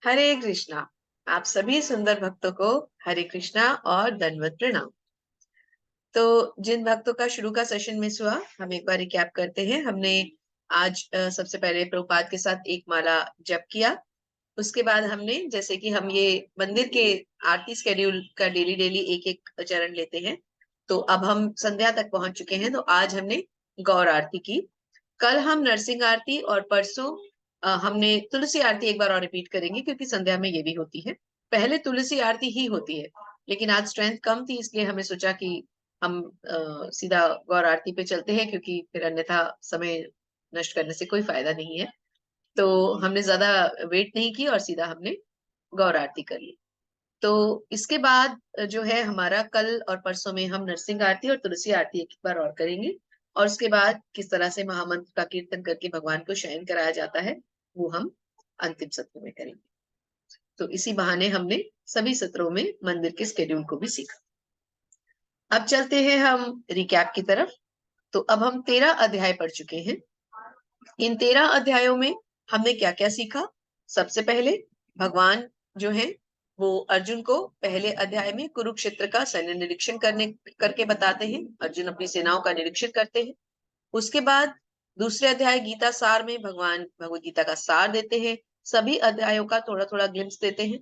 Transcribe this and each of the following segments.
हरे कृष्णा। आप सभी सुंदर भक्तों को हरे कृष्णा और दंडवत प्रणाम। तो जिन भक्तों का शुरू का सेशन मिस हुआ, हम एक बार रिकैप करते हैं। हमने आज सबसे पहले प्रभुपाद के साथ एक माला जप किया। उसके बाद हमने, जैसे कि हम ये मंदिर के आरती स्केड्यूल का डेली डेली एक एक चरण लेते हैं, तो अब हम संध्या तक पहुंच चुके हैं। तो आज हमने गौर आरती की, कल हम नरसिंह आरती, और परसों हमने तुलसी आरती एक बार और रिपीट करेंगे, क्योंकि संध्या में ये भी होती है। पहले तुलसी आरती ही होती है, लेकिन आज स्ट्रेंथ कम थी, इसलिए हमें सोचा कि हम सीधा गौर आरती पे चलते हैं, क्योंकि फिर अन्यथा समय नष्ट करने से कोई फायदा नहीं है। तो हमने ज्यादा वेट नहीं की और सीधा हमने गौर आरती कर ली। तो इसके बाद जो है हमारा, कल और परसों में हम नरसिंह आरती और तुलसी आरती एक बार और करेंगे, और उसके बाद किस तरह से महामंत्र का कीर्तन करके भगवान को शयन कराया जाता है, वो हम अंतिम सत्र में करेंगे। तो इसी बहाने हमने सभी सत्रों में मंदिर के स्केड्यूल को भी सीखा। अब चलते हैं हम रिकैप की तरफ। तो अब हम 13 अध्याय पढ़ चुके हैं। इन 13 अध्यायों में हमने क्या क्या सीखा? सबसे पहले भगवान जो है वो अर्जुन को पहले अध्याय में कुरुक्षेत्र का सैन्य निरीक्षण करके बताते हैं। अर्जुन अपनी सेनाओं का निरीक्षण करते हैं। उसके बाद दूसरे अध्याय गीता सार में भगवान भगवत गीता का सार देते हैं, सभी अध्यायों का थोड़ा थोड़ा ग्लिम्स देते हैं।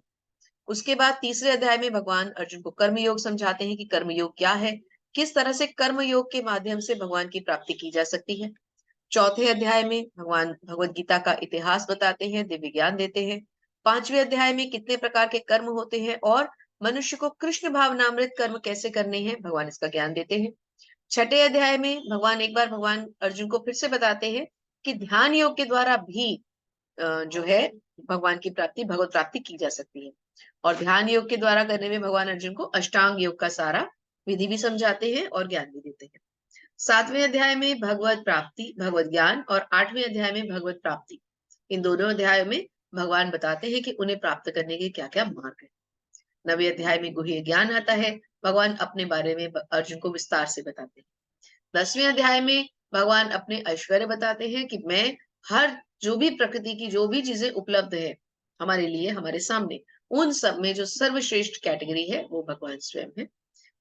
उसके बाद तीसरे अध्याय में भगवान अर्जुन को कर्म योग समझाते हैं कि कर्म योग क्या है, किस तरह से कर्म योग के माध्यम से भगवान की प्राप्ति की जा सकती है। चौथे अध्याय में भगवान भगवत गीता का इतिहास बताते हैं, दिव्य ज्ञान देते हैं। पांचवें अध्याय में कितने प्रकार के कर्म होते हैं और मनुष्य को कृष्ण भावनामृत कर्म कैसे करने हैं, भगवान इसका ज्ञान देते हैं। छठे अध्याय में भगवान अर्जुन को फिर से बताते हैं कि ध्यान योग के द्वारा भी जो है भगवान की प्राप्ति, भगवत प्राप्ति की जा सकती है। और ध्यान योग के द्वारा करने में भगवान अर्जुन को अष्टांग योग का सारा विधि भी समझाते हैं और ज्ञान भी देते हैं। सातवें अध्याय में भगवत प्राप्ति, भगवत ज्ञान, और आठवें अध्याय में भगवत प्राप्ति। इन दोनों अध्यायों में भगवान बताते हैं कि उन्हें प्राप्त करने के क्या क्या मार्ग है। नवे अध्याय में गुह्य ज्ञान आता है, भगवान अपने बारे में अर्जुन को विस्तार से बताते हैं। 10वें अध्याय में भगवान अपने ऐश्वर्य बताते हैं कि मैं हर, जो भी प्रकृति की जो भी चीजें उपलब्ध है हमारे लिए, हमारे सामने, उन सब में जो सर्वश्रेष्ठ कैटेगरी है वो भगवान स्वयं है।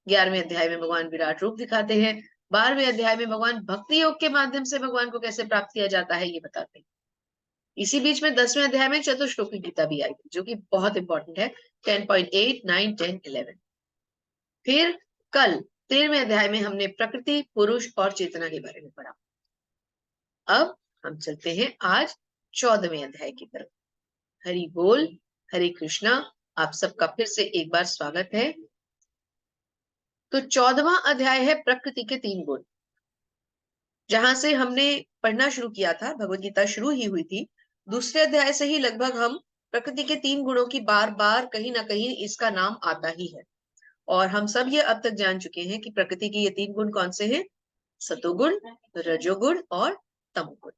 11वें अध्याय में भगवान विराट रूप दिखाते हैं। 12वें अध्याय में भगवान भक्ति योग के माध्यम से भगवान को कैसे प्राप्त किया जाता है ये बताते हैं। इसी बीच में 10वें अध्याय में चतुश्लोकी गीता भी आई, जो कि बहुत इंपॉर्टेंट है। 10.8, 9, 10, 11। फिर कल 13वें अध्याय में हमने प्रकृति, पुरुष और चेतना के बारे में पढ़ा। अब हम चलते हैं आज 14वें अध्याय की तरफ। हरि बोल, हरे कृष्णा। आप सबका फिर से एक बार स्वागत है। तो 14वां अध्याय है प्रकृति के 3 गुण। जहां से हमने पढ़ना शुरू किया था, भगवत गीता शुरू ही हुई थी, दूसरे अध्याय से ही लगभग हम प्रकृति के 3 गुणों की बार बार कहीं ना कहीं इसका नाम आता ही है। और हम सब ये अब तक जान चुके हैं कि प्रकृति के ये 3 गुण कौन से हैं? सतोगुण, रजोगुण और तमोगुण।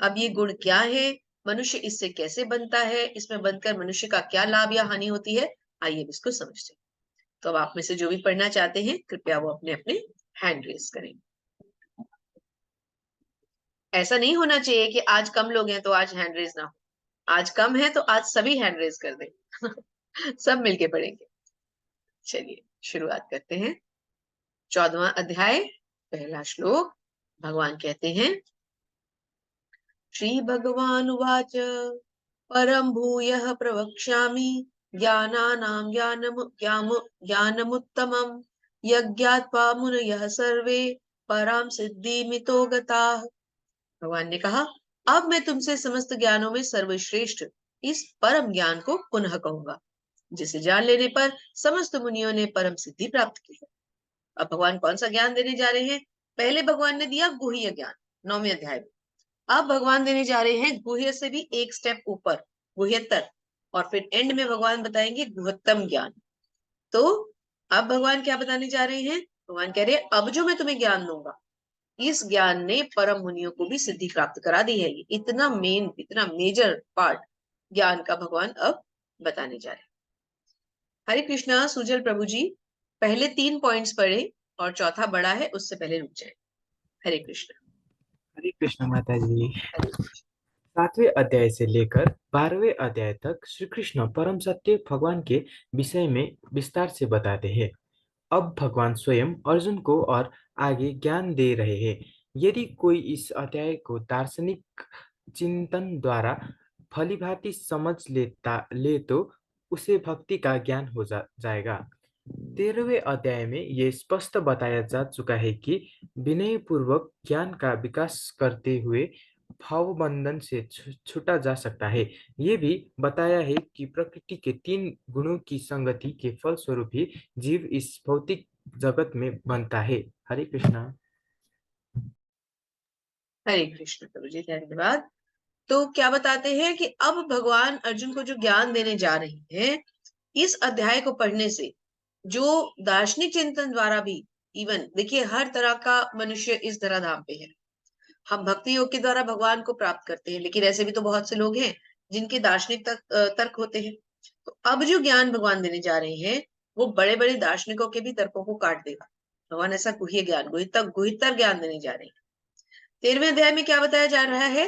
अब ये गुण क्या है, मनुष्य इससे कैसे बनता है, इसमें बनकर मनुष्य का क्या लाभ या हानि होती है, आइए इसको समझते हैं। तो अब आप में से जो भी पढ़ना चाहते हैं, कृपया वो अपने अपने हैंड रेस करें। ऐसा नहीं होना चाहिए कि आज कम लोग हैं तो आज हैंड रेस ना हो, आज कम है तो आज सभी हैंड रेस कर दें। सब मिलके पढ़ेंगे। चलिए शुरुआत करते हैं। 14वां अध्याय, पहला श्लोक। भगवान कहते हैं, श्री भगवान उवाच परम भूयः प्रवक्ष्यामि ज्ञानानां ज्ञानमुत्तमं यज्ञात्वा मुनयः सर्वे परां सिद्धिमितो गताः। भगवान ने कहा, अब मैं तुमसे समस्त ज्ञानों में सर्वश्रेष्ठ इस परम ज्ञान को पुनः कहूंगा, जिसे जान लेने पर समस्त मुनियों ने परम सिद्धि प्राप्त की है। अब भगवान कौन सा ज्ञान देने जा रहे हैं? पहले भगवान ने दिया गुह्य ज्ञान 9वें अध्याय में। अब भगवान देने जा रहे हैं गुह्य से भी एक स्टेप ऊपर, गुह्यतर, और फिर एंड में भगवान बताएंगे गुह्यतम ज्ञान। तो अब भगवान क्या बताने जा रहे हैं? भगवान कह रहे हैं, अब जो मैं तुम्हें ज्ञान दूंगा, इस ज्ञान ने परम मुनियों को भी सिद्धि प्राप्त करा दी है। ये इतना मेन, इतना मेजर पार्ट ज्ञान का भगवान अब बताने जा रहे हैं। हरे कृष्णा। सुजल प्रभु जी, पहले 3 पॉइंट्स पढ़े और चौथा बड़ा है, उससे पहले रुक जाए। हरे कृष्णा। हरे कृष्ण माता जी। हरे कृष्ण। सातवें अध्याय से लेकर 12वें अध्याय तक श्री कृष्ण परम सत्य भगवान के विषय में विस्तार से बताते हैं। अब भगवान स्वयं अर्जुन को और आगे ज्ञान दे रहे हैं। यदि कोई इस अध्याय को दार्शनिक चिंतन द्वारा भलीभांति समझ ले तो उसे भक्ति का ज्ञान हो जाएगा। 13वें अध्याय में ये स्पष्ट बताया जा चुका है कि विनय पूर्वक ज्ञान का विकास करते हुए भाव बंधन से छूटा जा सकता है। ये भी बताया है कि प्रकृति के तीन गुणों की संगति के फलस्वरूप ही जीव इस भौतिक जगत में बनता है। हरे कृष्णा। हरे कृष्ण प्रभु जी, धन्यवाद। तो क्या बताते हैं कि अब भगवान अर्जुन को जो ज्ञान देने जा रहे हैं, इस अध्याय को पढ़ने से जो दार्शनिक चिंतन द्वारा भी, इवन देखिए हर तरह का मनुष्य इस धराधाम पे है। हम भक्ति योग के द्वारा भगवान को प्राप्त करते हैं, लेकिन ऐसे भी तो बहुत से लोग हैं जिनके दार्शनिक तर्क होते हैं। तो अब जो ज्ञान भगवान देने जा रहे हैं, वो बड़े बड़े दार्शनिकों के भी तर्कों को काट देगा। भगवान ऐसा गुह्य ज्ञान, गुहितर ज्ञान देने जा रहे हैं। 13वें अध्याय में क्या बताया जा रहा है,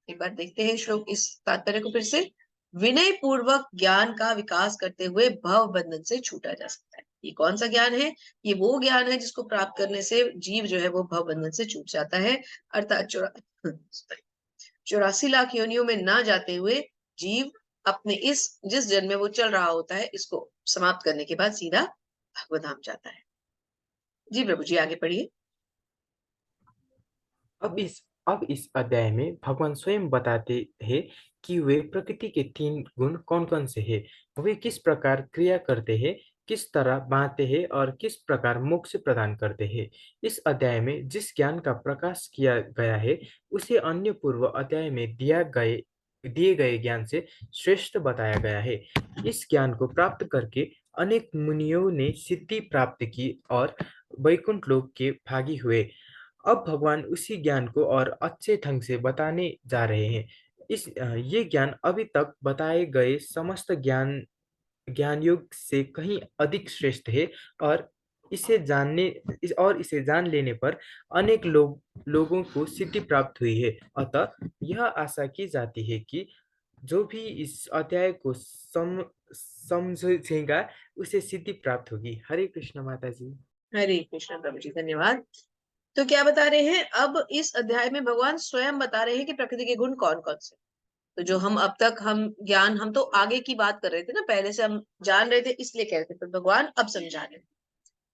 एक बार देखते हैं श्लोक, इस तात्पर्य को फिर से। विनय पूर्वक ज्ञान का विकास करते हुए भव बंधन से छूटा जा सकता है। ये कौन सा ज्ञान है? ये वो ज्ञान है जिसको प्राप्त करने से जीव जो है वो भव बंधन से छूट जाता है। अर्थात 84 लाख योनियों में ना जाते हुए जीव अपने इस जिस जन्म में वो चल रहा होता है, इसको समाप्त करने के बाद सीधा भगवत धाम जाता है। जी प्रभु जी, आगे पढ़िए। अब इस अब इस अध्याय में भगवान स्वयं बताते हैं कि वे प्रकृति के तीन गुण कौन कौन से हैं, वे किस प्रकार क्रिया करते हैं, किस तरह बांधते हैं और किस प्रकार मोक्ष प्रदान करते हैं। इस अध्याय में जिस ज्ञान का प्रकाश किया गया है उसे अन्य पूर्व अध्याय में दिए गए ज्ञान से श्रेष्ठ बताया गया है। इस ज्ञान को प्राप्त करके अनेक मुनियों ने सिद्धि प्राप्त की और वैकुंठ लोक के भागी हुए। अब भगवान उसी ज्ञान को और अच्छे ढंग से बताने जा रहे हैं। ये ज्ञान अभी तक बताए गए समस्त ज्ञान योग से कहीं अधिक श्रेष्ठ है और इसे जान लेने पर अनेक लोगों को सिद्धि प्राप्त हुई है। अतः यह आशा की जाती है कि जो भी इस अध्याय को समझेगा उसे सिद्धि प्राप्त होगी। हरे कृष्ण माता जी। हरे कृष्ण प्रभु जी, धन्यवाद। तो क्या बता रहे हैं, अब इस अध्याय में भगवान स्वयं बता रहे हैं कि प्रकृति के गुण कौन कौन से। तो जो हम अब तक हम तो आगे की बात कर रहे थे ना, पहले से हम जान रहे थे इसलिए कह रहे थे, पर भगवान अब समझा रहे हैं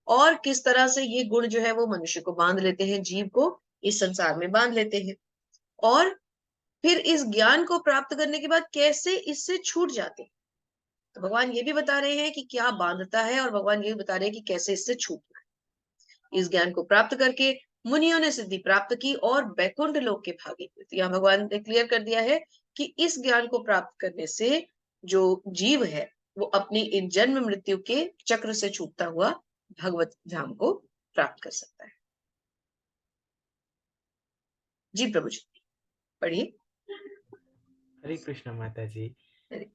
और किस तरह से ये गुण जो है वो मनुष्य को बांध लेते हैं, जीव को इस संसार में बांध लेते हैं। और फिर इस ज्ञान को प्राप्त करने के बाद कैसे इससे छूट जाते हैं। तो भगवान ये भी बता रहे हैं कि क्या बांधता है, और भगवान ये भी बता रहे हैं कि कैसे इससे छूटना है। इस ज्ञान को प्राप्त करके मुनियों ने सिद्धि प्राप्त की और बैकुंठ लोक के भागे। तो यहाँ भगवान ने क्लियर कर दिया है कि इस ज्ञान को प्राप्त करने से जो जीव है वो अपनी इन जन्म मृत्यु के चक्र से छूटता हुआ भगवत धाम को प्राप्त कर सकता है। जी प्रभु जी, पढ़िए। हरे कृष्ण माता जी।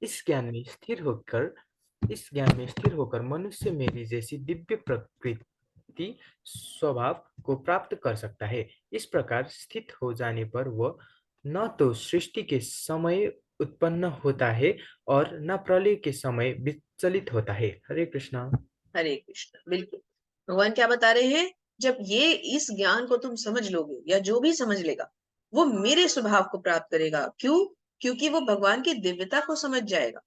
इस ज्ञान में स्थिर होकर इस ज्ञान में स्थिर होकर मनुष्य मेरी जैसी दिव्य प्रकृति स्वभाव को प्राप्त कर सकता है। इस प्रकार स्थित हो जाने पर वह न तो सृष्टि के समय उत्पन्न होता है और न प्रलय के समय विचलित होता है। हरे कृष्णा। हरे कृष्ण, बिल्कुल। भगवान क्या बता रहे हैं, जब ये इस ज्ञान को तुम समझ लोगे, या जो भी समझ लेगा वो मेरे स्वभाव को प्राप्त करेगा। क्यों? क्योंकि वो भगवान की दिव्यता को समझ जाएगा।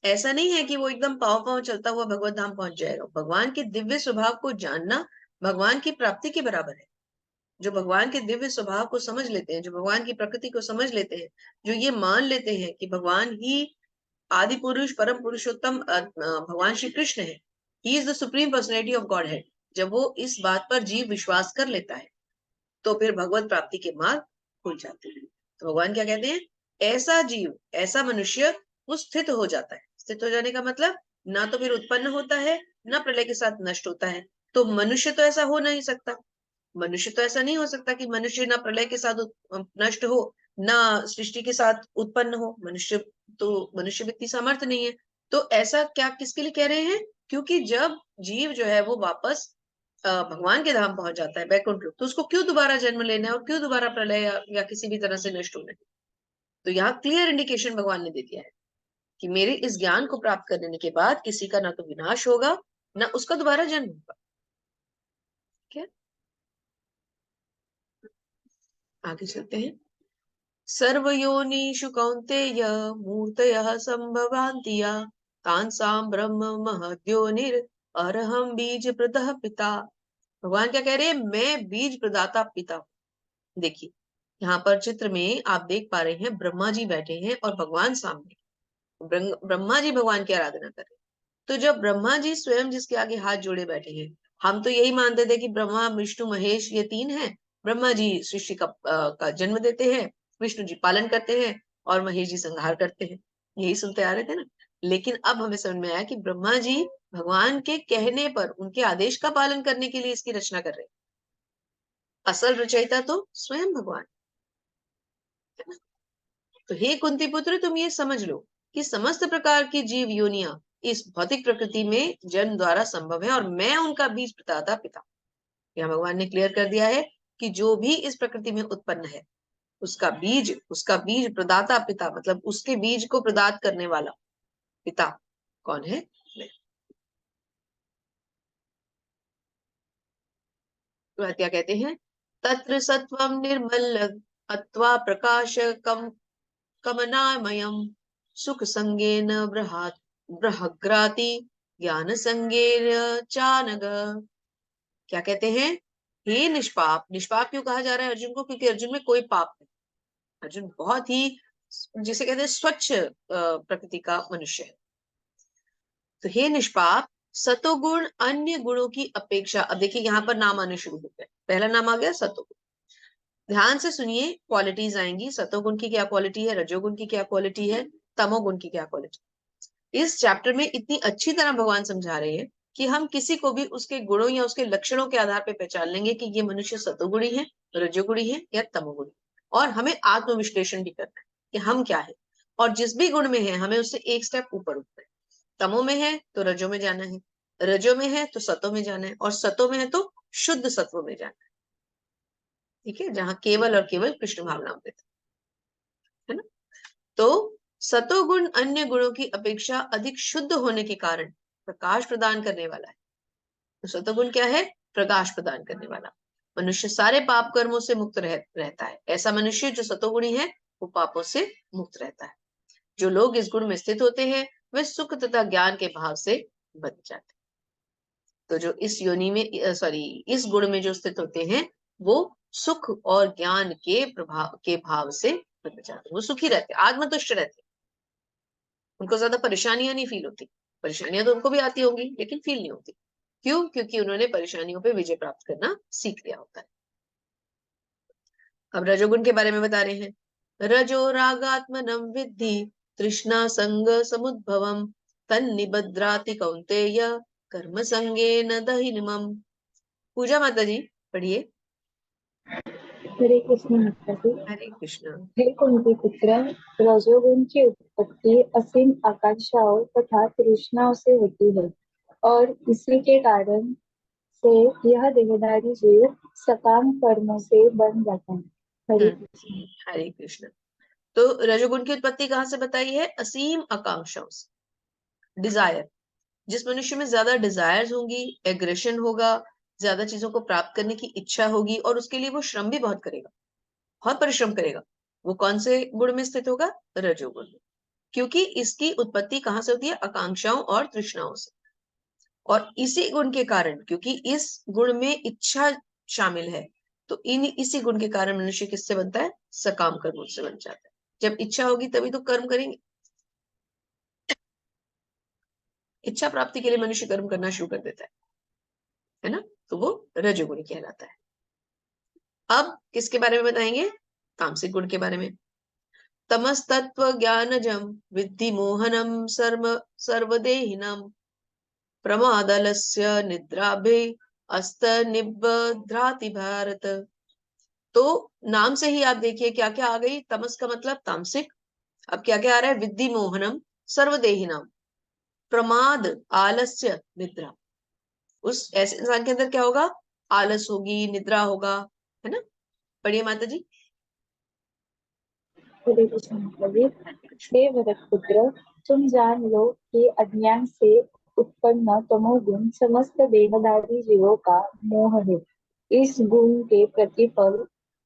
ऐसा नहीं है कि वो एकदम पाँव पाँव चलता हुआ भगवत धाम पहुंच जाएगा। भगवान के दिव्य स्वभाव को जानना भगवान की प्राप्ति के बराबर है। जो भगवान के दिव्य स्वभाव को समझ लेते हैं, जो भगवान की प्रकृति को समझ लेते हैं, जो ये मान लेते हैं कि भगवान ही आदि पुरुष परम पुरुषोत्तम भगवान श्री कृष्ण है, he is the supreme personality of God head. जब वो इस बात पर जीव विश्वास कर लेता है, तो फिर भगवत प्राप्ति के मार्ग खुल जाते हैं। तो भगवान क्या कहते हैं, ऐसा जीव, ऐसा मनुष्य वो स्थित हो जाता है। स्थित हो जाने का मतलब, ना तो फिर उत्पन्न होता है, ना प्रलय के साथ नष्ट होता है। तो मनुष्य तो ऐसा हो नहीं सकता। मनुष्य तो ऐसा नहीं हो सकता कि मनुष्य ना प्रलय के साथ नष्ट हो, ना सृष्टि के साथ उत्पन्न हो। मनुष्य में इतनी सामर्थ्य नहीं है। तो ऐसा क्या किसके लिए कह रहे हैं? क्योंकि जब जीव जो है वो वापस भगवान के धाम पहुंच जाता है, बैकुंठ लोक, तो उसको क्यों दोबारा जन्म लेना है और क्यों दोबारा प्रलय या किसी भी तरह से नष्ट होना है? तो यहाँ क्लियर इंडिकेशन भगवान ने दे दिया है कि मेरे इस ज्ञान को प्राप्त करने के बाद किसी का ना तो विनाश होगा, ना उसका दोबारा जन्म होगा। ठीक है, आगे चलते हैं। सर्वयोनिषु कौन्तेय मूर्तयः सम्भवान्ति या तान्सां ब्रह्म महद्योनिर अरहं बीज प्रदः पिता। भगवान क्या कह रहे हैं? मैं बीज प्रदाता पिता हूं। देखिए यहाँ पर चित्र में आप देख पा रहे हैं, ब्रह्मा जी बैठे हैं और भगवान सामने। ब्रह्मा जी भगवान की आराधना कर रहे हैं। तो जब ब्रह्मा जी स्वयं जिसके आगे हाथ जोड़े बैठे हैं, हम तो यही मानते थे कि ब्रह्मा विष्णु महेश ये तीन हैं। ब्रह्मा जी सृष्टि का जन्म देते हैं, विष्णु जी पालन करते हैं और महेश जी संहार करते हैं। यही सुनते आ रहे थे ना। लेकिन अब हमें समझ में आया कि ब्रह्मा जी भगवान के कहने पर, उनके आदेश का पालन करने के लिए इसकी रचना कर रहे हैं। असल रचयिता तो स्वयं भगवान है ना। तो हे कुंती पुत्र, तुम ये समझ लो कि समस्त प्रकार की जीव योनियां इस भौतिक प्रकृति में जन्म द्वारा संभव है और मैं उनका बीज प्रदाता पिता। यहाँ भगवान ने क्लियर कर दिया है कि जो भी इस प्रकृति में उत्पन्न है उसका बीज प्रदाता पिता, मतलब उसके बीज को प्रदात करने वाला पिता कौन है? मैं। तो क्या कहते हैं? तत्र सत्वम निर्मल अत्वा प्रकाश कमनामयम सुख संगेन बृहग्राति ज्ञान संगेन चानग। क्या कहते हैं? हे निष्पाप। निष्पाप क्यों कहा जा रहा है अर्जुन को? क्योंकि अर्जुन में कोई पाप नहीं। अर्जुन बहुत ही, जिसे कहते हैं, स्वच्छ प्रकृति का मनुष्य है। तो हे निष्पाप, सतोगुण अन्य गुणों की अपेक्षा। अब देखिए यहाँ पर नाम आने शुरू हो गए। पहला नाम आ गया सतोगुण। ध्यान से सुनिए, क्वालिटीज आएंगी। सतोगुण की क्या क्वालिटी है, रजोगुण की क्या क्वालिटी है, तमोगुण की क्या क्वालिटी। इस चैप्टर में इतनी अच्छी तरह भगवान समझा रहे हैं कि हम किसी को भी उसके गुणों या उसके लक्षणों के आधार पर पहचान लेंगे कि ये मनुष्य सतोगुणी है, रजोगुणी है या तमोगुणी। और हमें आत्मविश्लेषण भी करना है कि हम क्या है, और जिस भी गुण में है हमें उससे एक स्टेप ऊपर उठना है। तमो में है तो रजो में जाना है, रजो में है तो सतो में जाना है, और सतो में है तो शुद्ध सत्व में जाना है। ठीक है, जहां केवल और केवल कृष्ण भावना अमृत है ना। तो सतोगुण अन्य गुणों की अपेक्षा अधिक शुद्ध होने के कारण प्रकाश प्रदान करने वाला है। तो सतोगुण क्या है? प्रकाश प्रदान करने वाला। मनुष्य सारे पाप कर्मों से मुक्त रहता है। ऐसा मनुष्य जो सतोगुणी है वो पापों से मुक्त रहता है। जो लोग इस गुण में स्थित होते हैं वे सुख तथा ज्ञान के भाव से बच जाते हैं। तो जो इस योनि में इस गुण में जो स्थित होते हैं वो सुख और ज्ञान के प्रभाव के भाव से बच जाते हैं। वो सुखी रहते हैं, आत्मतुष्ट रहते हैं। उनको ज्यादा परेशानियां नहीं फील होती। परेशानियां तो उनको भी आती होंगी लेकिन फील नहीं होती। क्यों? क्योंकि उन्होंने परेशानियों पे विजय प्राप्त करना सीख लिया होता है। अब रजोगुण के बारे में बता रहे हैं। रजो रागात्मनम विद्धि तृष्णा संग समुद्भवम तन्निबध्राति कौन्तेय कर्म संगेन दहिनमम। पूजा माता जी पढ़िए। हरे कृष्ण माता जी। हरे कृष्ण। हे कुंती पुत्र, रजोगुण की उत्पत्ति असीम आकांक्षाओं तथा तृष्णाओं से होती है और इसी के कारण से यह देहधारी जीव सकाम कर्मों से बन जाता है। हरे कृष्ण। हरे कृष्ण। तो रजोगुण की उत्पत्ति कहाँ से बताई है? असीम आकांक्षाओं से। डिजायर, जिस मनुष्य में ज्यादा डिजायर्स होंगी, एग्रेशन होगा, ज्यादा चीजों को प्राप्त करने की इच्छा होगी और उसके लिए वो श्रम भी बहुत करेगा, बहुत परिश्रम करेगा, वो कौन से गुण में स्थित होगा? रजोगुण में। क्योंकि इसकी उत्पत्ति कहाँ से होती है? आकांक्षाओं और तृष्णाओं से। और इसी गुण के कारण, क्योंकि इस गुण में इच्छा शामिल है, तो इसी गुण के कारण मनुष्य किससे बनता है? सकाम कर्म से बन जाता है। जब इच्छा होगी तभी तो कर्म करेंगे। इच्छा प्राप्ति के लिए मनुष्य कर्म करना शुरू कर देता है ना। तो वो रजोगुण कहलाता है। अब किसके बारे में बताएंगे? तामसिक गुण के बारे में। तमस्तत्व ज्ञानजम विद्धि मोहनम सर्वदेहिनम प्रमादलस्य निद्राभे अस्त निबध्राति भारत। तो नाम से ही आप देखिए क्या क्या आ गई। तमस का मतलब तामसिक। अब क्या क्या आ रहा है? विद्धि मोहनम सर्वदेहिनम, प्रमाद, आलस्य, निद्रा। उस ऐसे इंसान के अंदर क्या होगा? आलस होगी, निद्रा होगा, है ना। पढ़िए माता जी। हरे कृष्ण माता जी। हे भरत पुत्र, तुम जान लो कि अज्ञान से उत्पन्न तमोगुण समस्त देहधारी जीवों का मोह है। इस गुण के प्रतिफल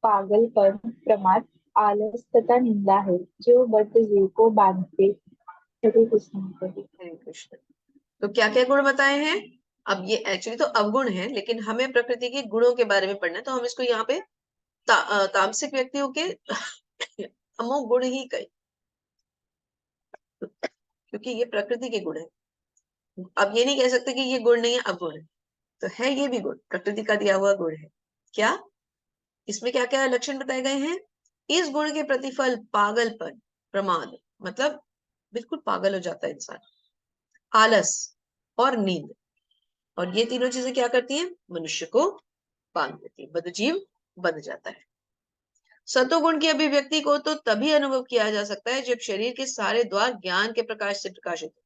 पागलपन, प्रमाद, आलस तथा निंदा है जो बद्ध जीव को बांधते। हरे कृष्ण माता जी। हरे कृष्ण। तो क्या क्या गुण बताए हैं? अब ये एक्चुअली तो अवगुण है, लेकिन हमें प्रकृति के गुणों के बारे में पढ़ना है, तो हम इसको यहाँ पे तामसिक व्यक्तियों के तमोगुण ही कहे, क्योंकि ये प्रकृति के गुण है। अब ये नहीं कह सकते कि ये गुण नहीं है, अवगुण है। तो है ये भी गुण, प्रकृति का दिया हुआ गुण है। क्या इसमें क्या क्या लक्षण बताए गए हैं? इस गुण के प्रतिफल पागलपन, प्रमाद, मतलब बिल्कुल पागल हो जाता है इंसान, आलस और नींद। और ये तीनों चीजें क्या करती हैं? मनुष्य को बांध देती है, बद्धजीव बन जाता है। सतोगुण की अभिव्यक्ति को तो तभी अनुभव किया जा सकता है जब शरीर के सारे द्वार ज्ञान के प्रकाश से प्रकाशित हो।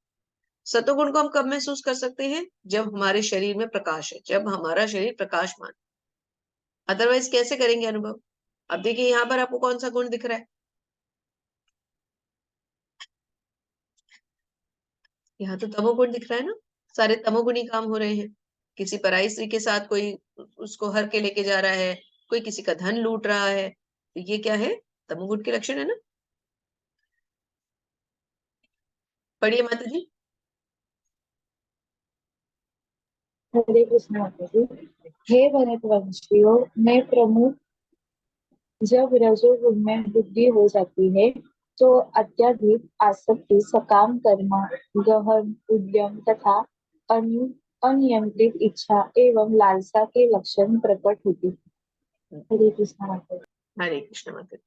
सतोगुण को हम कब महसूस कर सकते हैं? जब हमारे शरीर में प्रकाश है, जब हमारा शरीर प्रकाशमान। अदरवाइज कैसे करेंगे अनुभव? अब देखिए यहाँ पर आपको कौन सा गुण दिख रहा है? यहाँ तो तमोगुण दिख रहा है ना, सारे तमोगुणी काम हो रहे हैं। किसी पराई स्त्री के साथ कोई उसको हर के लेके जा रहा है, कोई किसी का धन लूट रहा है, तो ये क्या है? तमोगुण के लक्षण है ना। पढ़िए माता जी। हरे कृष्ण माता जी। हे भरतवंशियों, मैं प्रमुख जब रजोगुण में वृद्धि हो जाती है तो अत्यधिक आसक्ति, सकाम कर्म, गहन उद्यम तथा अनियंत्रित इच्छा एवं लालसा के लक्षण प्रकट होती है। हरे कृष्ण माता जी। हरे कृष्ण माता जी।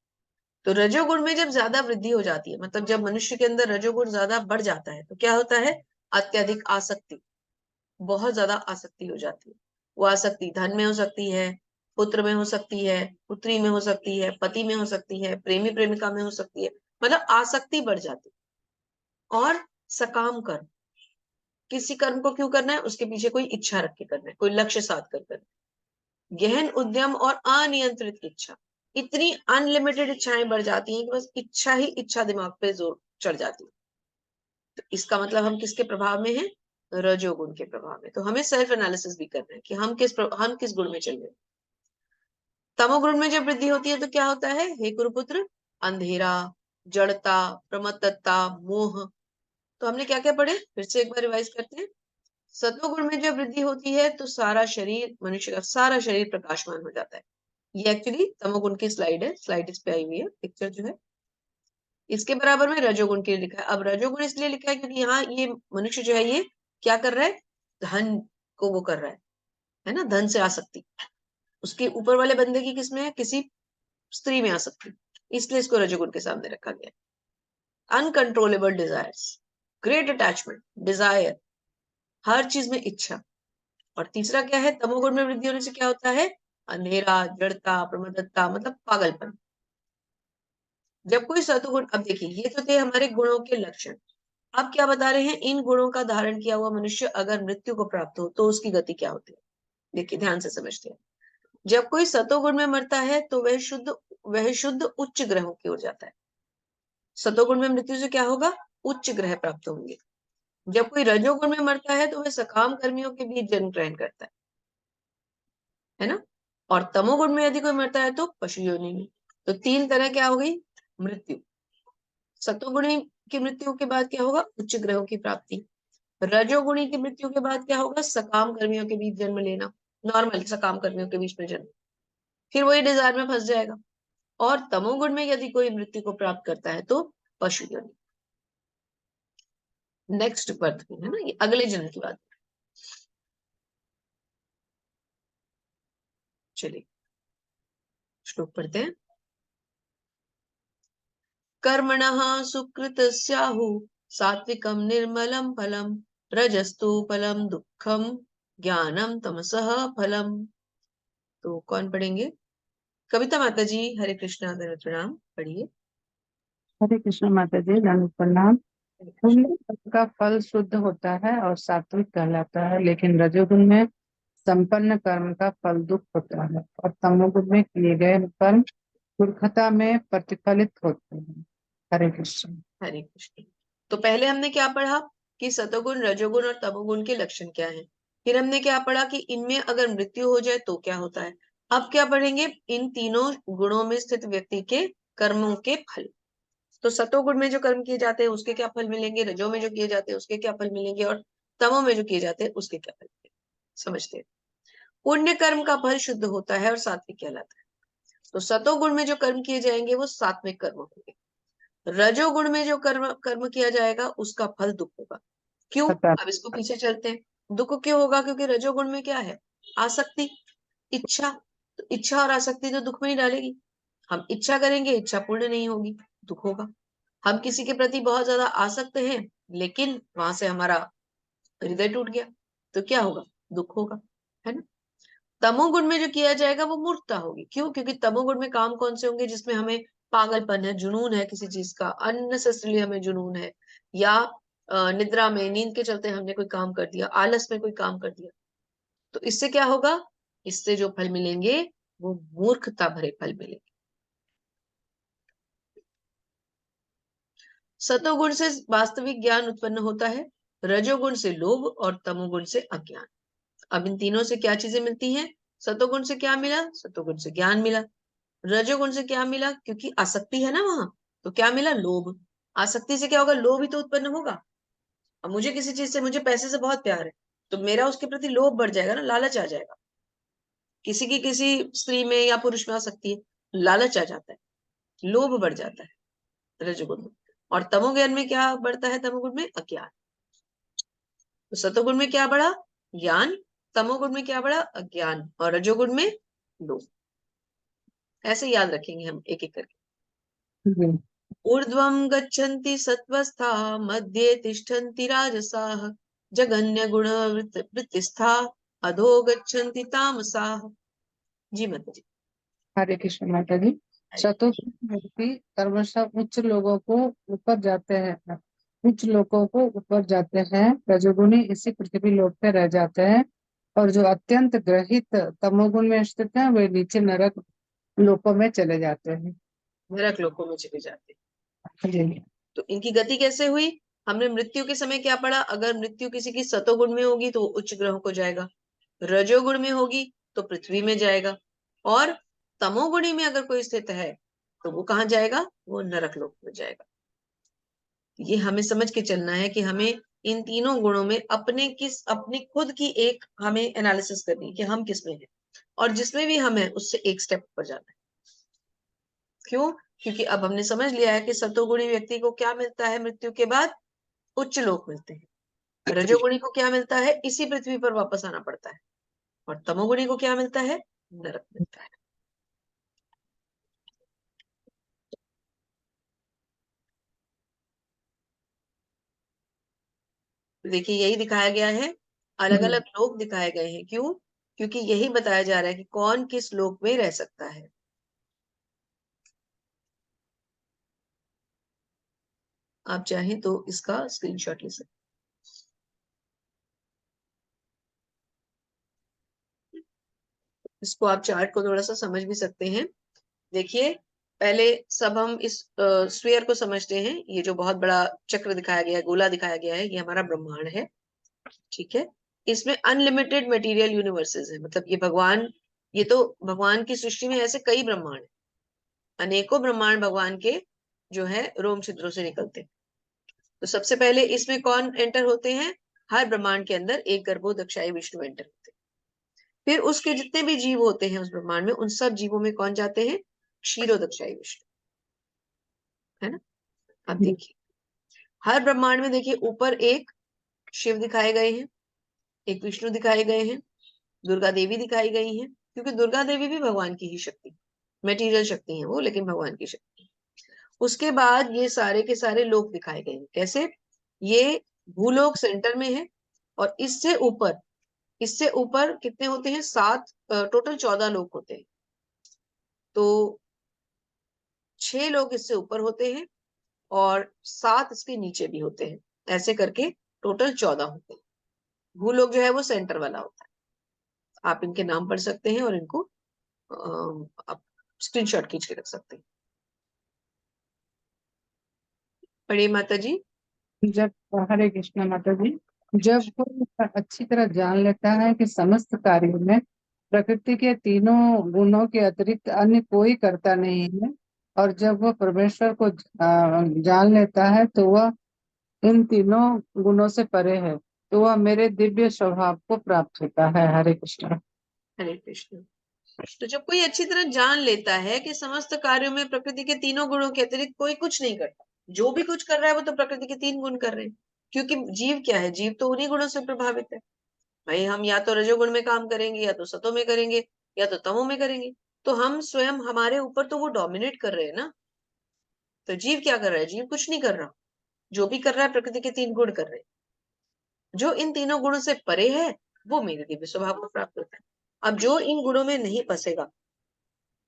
तो रजोगुण में जब ज्यादा वृद्धि हो जाती है, मतलब जब मनुष्य के अंदर रजोगुण ज्यादा बढ़ जाता है, तो क्या होता है? अत्यधिक आसक्ति, बहुत ज्यादा आसक्ति हो जाती है। वो आसक्ति धन में हो सकती है, पुत्र में हो सकती है, पुत्री में हो सकती है, पति में हो सकती है, प्रेमी प्रेमिका में हो सकती है, मतलब आसक्ति बढ़ जाती है। और सकाम कर्म, किसी कर्म को क्यों करना है? उसके पीछे कोई इच्छा रख के करना है, कोई लक्ष्य साध कर करना है। गहन उद्यम और अनियंत्रित इच्छा, इतनी अनलिमिटेड इच्छाएं बढ़ जाती हैं कि बस इच्छा ही इच्छा दिमाग पे जोर चढ़ जाती है। तो इसका मतलब हम किसके प्रभाव में हैं? रजोगुण के प्रभाव में। तो हमें सेल्फ एनालिसिस भी करना है कि हम किस गुण में चल रहे हैं। तमोगुण में जब वृद्धि होती है तो क्या होता है? हे कुरुपुत्र, अंधेरा, जड़ता, प्रमत्तता, मोह। तो हमने क्या क्या पढ़े? फिर से एक बार रिवाइज करते हैं। सत्वगुण में जब वृद्धि होती है तो सारा शरीर, मनुष्य का सारा शरीर प्रकाशमान हो जाता है। ये एक्चुअली तमोगुण की स्लाइड है, स्लाइड इस पे आई हुई है, पिक्चर जो है। इसके बराबर में रजोगुण के लिए लिखा है। अब रजोगुण इसलिए लिखा है क्योंकि यहाँ ये मनुष्य जो है ये क्या कर रहा है? धन को वो कर रहा है ना, धन से आसक्ति। उसके ऊपर वाले बंदे की किसमें है? किसी स्त्री में आसक्ति, इसलिए इसको रजोगुण के सामने रखा गया। Uncontrollable desires, great attachment, desire, हर चीज में इच्छा। और तीसरा क्या है? तमोगुण में वृद्धि होने से क्या होता है? अंधेरा, जड़ता, प्रमदत्ता, मतलब पागलपन। जब कोई सतुगुण, अब देखिए ये तो थे हमारे गुणों के लक्षण। अब क्या बता रहे हैं? इन गुणों का धारण किया हुआ मनुष्य अगर मृत्यु को प्राप्त हो तो उसकी गति क्या होती है। देखिए ध्यान से समझते हैं। जब कोई सतोगुण में मरता है तो वह शुद्ध उच्च ग्रहों की ओर जाता है। सतोगुण में मृत्यु से क्या होगा? उच्च ग्रह प्राप्त होंगे। जब कोई रजोगुण में मरता है तो वह सकाम कर्मियों के बीच जन्म ग्रहण करता है ना। और तमोगुण में यदि कोई मरता है तो पशु योनि में। तो तीन तरह क्या हो गई? मृत्यु। सतोगुणी की मृत्यु के बाद क्या होगा? उच्च ग्रहों की प्राप्ति। रजोगुणी की मृत्यु के बाद क्या होगा? सकाम कर्मियों के बीच जन्म लेना, नॉर्मल सकाम कर्मियों के बीच में जन्म, फिर वही डिजायर में फंस जाएगा। और तमोगुण में यदि कोई मृत्यु को प्राप्त करता है तो पशु योनि, नेक्स्ट बर्थ में, है ना, ये अगले जन्म की बात। चलिए श्लोक पढ़ते हैं। कर्मणः सुकृतस्याहु सात्विकं निर्मलं फलं, रजस्तु फलं दुःखम, ज्ञानम तमसः फलम। तो कौन पढ़ेंगे? कविता माता जी। हरे कृष्णा, दंडवत प्रणाम, पढ़िए। हरे कृष्ण माता जी, दंड प्रणाम। हरे कृष्ण। पुण्य कर्म का फल शुद्ध होता है और सात्विक कहलाता है, लेकिन रजोगुण में संपन्न कर्म का फल दुख होता है और तमोगुण में किए गए कर्म मूर्खता में प्रतिफलित होते हैं। हरे कृष्ण। हरे कृष्ण। तो पहले हमने क्या पढ़ा कि सतोगुण, रजोगुण और तमोगुण के लक्षण क्या हैं। फिर हमने क्या पढ़ा कि इनमें अगर मृत्यु हो जाए तो क्या होता है। अब क्या पढ़ेंगे, इन तीनों गुणों में स्थित व्यक्ति के कर्मों के फल। तो सतोगुण में जो कर्म किए जाते हैं उसके क्या फल मिलेंगे, रजो में जो किए जाते हैं उसके क्या फल मिलेंगे, और तमो में जो किए जाते हैं उसके क्या फल मिलेंगे। समझते हैं। पुण्य कर्म का फल शुद्ध होता है और सात्विक कहलाता है। तो सतोगुण में जो कर्म किए जाएंगे वो सात्विक कर्म होंगे। रजोगुण में जो कर्म कर्म किया जाएगा उसका फल दुख होगा। क्यों, पता। अब इसको पीछे चलते हैं। दुख क्यों होगा, क्योंकि रजोगुण में क्या है, आसक्ति, इच्छा। तो इच्छा और आसक्ति तो दुख में ही डालेगी। हम इच्छा करेंगे, इच्छा पूर्ण नहीं होगी, दुख होगा। हम किसी के प्रति बहुत ज्यादा आसक्त हैं, लेकिन वहां से हमारा हृदय टूट गया, तो क्या होगा, दुख होगा, है ना। तमोगुण में जो किया जाएगा वो मूर्खता होगी। क्यों, क्योंकि तमोगुण में काम कौन से होंगे, जिसमें हमें पागलपन है, जुनून है किसी चीज का, अननेसेसरली हमें जुनून है, या निद्रा में, नींद के चलते हमने कोई काम कर दिया, आलस में कोई काम कर दिया। तो इससे क्या होगा, इससे जो फल मिलेंगे वो मूर्खता भरे फल मिलेंगे। सतोगुण से वास्तविक ज्ञान उत्पन्न होता है, रजोगुण से लोभ और तमोगुण से अज्ञान। अब इन तीनों से क्या चीजें मिलती हैं, सतोगुण से क्या मिला, सतोगुण से ज्ञान मिला। रजोगुण से क्या मिला, क्योंकि आसक्ति है ना वहां, तो क्या मिला, लोभ। आसक्ति से क्या होगा, लोभ ही तो उत्पन्न होगा। अब मुझे किसी चीज से, मुझे पैसे से बहुत प्यार है, तो मेरा उसके प्रति लोभ बढ़ जाएगा ना, लालच आ जाएगा। किसी की किसी स्त्री में या पुरुष में आ सकती है, लालच आ जाता है, लोभ बढ़ जाता है रजोगुण में। और तमोगुण में क्या बढ़ता है, तमोगुण में अज्ञान। तो सतोगुण में क्या बढ़ा, ज्ञान। तमोगुण में क्या बढ़ा, अज्ञान। और रजोगुण में लोभ। ऐसे याद रखेंगे हम एक एक करके। जी। ऊर्ध्वं गच्छन्ति सत्त्वस्था, मध्ये तिष्ठन्ति राजसाः, जघन्य गुण वृत्तिस्था, अधो गच्छन्ति तामसाः। जी माता जी। हरे कृष्ण माता जी। हरे चतुर्थ व्यक्ति क्रमशः उच्च लोगों को ऊपर जाते हैं, उच्च लोगों को ऊपर जाते हैं। रजोगुणी इसी पृथ्वी लोक पे रह जाते हैं, और जो अत्यंत ग्रहित तमोगुण में स्थित हैं वे नीचे नरक लोकों में चले जाते हैं। नरक लोकों में चले जाते हैं। जी। तो इनकी गति कैसे हुई, हमने मृत्यु के समय क्या पढ़ा, अगर मृत्यु किसी की सतोगुण में होगी तो वो उच्च ग्रहों को जाएगा, रजोगुण में होगी तो पृथ्वी में जाएगा, और तमोगुणी में अगर कोई स्थित है तो वो कहाँ जाएगा, वो नरक लोक में जाएगा। ये हमें समझ के चलना है कि हमें इन तीनों गुणों में अपनी खुद की एक हमें एनालिसिस करनी है कि हम किसमें हैं, और जिसमें भी हम हैं उससे एक स्टेप ऊपर जाना है। क्यों, क्योंकि अब हमने समझ लिया है कि सतोगुणी व्यक्ति को क्या मिलता है, मृत्यु के बाद उच्च लोक मिलते हैं। रजोगुणी को क्या मिलता है, इसी पृथ्वी पर वापस आना पड़ता है। और तमोगुणी को क्या मिलता है, नरक मिलता है। देखिए यही दिखाया गया है, अलग अलग लोक दिखाए गए हैं। क्यों, क्योंकि यही बताया जा रहा है कि कौन किस लोक में रह सकता है। आप चाहें तो इसका स्क्रीनशॉट ले सकते हैं। इसको आप चार्ट को थोड़ा सा समझ भी सकते हैं। देखिए पहले सब हम इस स्फीयर को समझते हैं। ये जो बहुत बड़ा चक्र दिखाया गया है, गोला दिखाया गया है, ये हमारा ब्रह्मांड है। ठीक है, इसमें अनलिमिटेड मटेरियल यूनिवर्सेस है, मतलब ये भगवान, ये तो भगवान की सृष्टि में ऐसे कई ब्रह्मांड है, अनेकों ब्रह्मांड भगवान के जो है रोम छिद्रों से निकलते हैं। तो सबसे पहले इसमें कौन एंटर होते हैं, हर ब्रह्मांड के अंदर एक गर्भोदक्षाई विष्णु एंटर होते हैं। फिर उसके जितने भी जीव होते हैं उस ब्रह्मांड में, उन सब जीवों में कौन जाते हैं, क्षीरोदक्षाई विष्णु, है ना। अब देखिए हर ब्रह्मांड में देखिए ऊपर एक शिव दिखाए गए हैं, एक विष्णु दिखाए गए हैं, दुर्गा देवी दिखाई गई हैं, क्योंकि दुर्गा देवी भी भगवान की ही शक्ति, मेटीरियल शक्ति है वो, लेकिन भगवान की शक्ति। उसके बाद ये सारे के सारे लोक दिखाए गए हैं। कैसे, ये भूलोक सेंटर में है, और इससे ऊपर कितने होते हैं, 7, टोटल 14 लोक होते हैं। तो 6 लोग इससे ऊपर होते हैं और 7 इसके नीचे भी होते हैं, ऐसे करके टोटल 14 होते हैं। भूलोक जो है वो सेंटर वाला होता है। आप इनके नाम पढ़ सकते हैं और इनको आप स्क्रीनशॉट खींच के रख सकते हैं। पढ़िए माता जी। जब हरे कृष्ण माता जी, जब वो अच्छी तरह जान लेता है कि समस्त कार्यों में प्रकृति के तीनों गुणों के अतिरिक्त अन्य कोई करता नहीं है, और जब वह परमेश्वर को जान लेता है तो वह इन तीनों गुणों से परे है, तो वह मेरे दिव्य स्वभाव को प्राप्त होता है। हरे कृष्ण। हरे कृष्ण। तो जब कोई अच्छी तरह जान लेता है कि समस्त कार्यों में प्रकृति के तीनों गुणों के अतिरिक्त कोई कुछ नहीं करता, जो भी कुछ कर रहा है वो तो प्रकृति के 3 गुण कर रहे हैं, क्योंकि जीव क्या है, जीव तो उन्हीं गुणों से प्रभावित है। भाई हम या तो रजोगुण में काम करेंगे, या तो सतो में करेंगे, या तो तमो में करेंगे, तो हम स्वयं, हमारे ऊपर तो वो डोमिनेट कर रहे हैं ना। तो जीव क्या कर रहा है? जीव कुछ नहीं कर रहा, जो भी कर रहा है प्रकृति के 3 गुण कर रहे हैं। जो इन तीनों गुणों से परे है वो मेरे दिव्य स्वभाव को प्राप्त होता है। अब जो इन गुणों में नहीं फंसेगा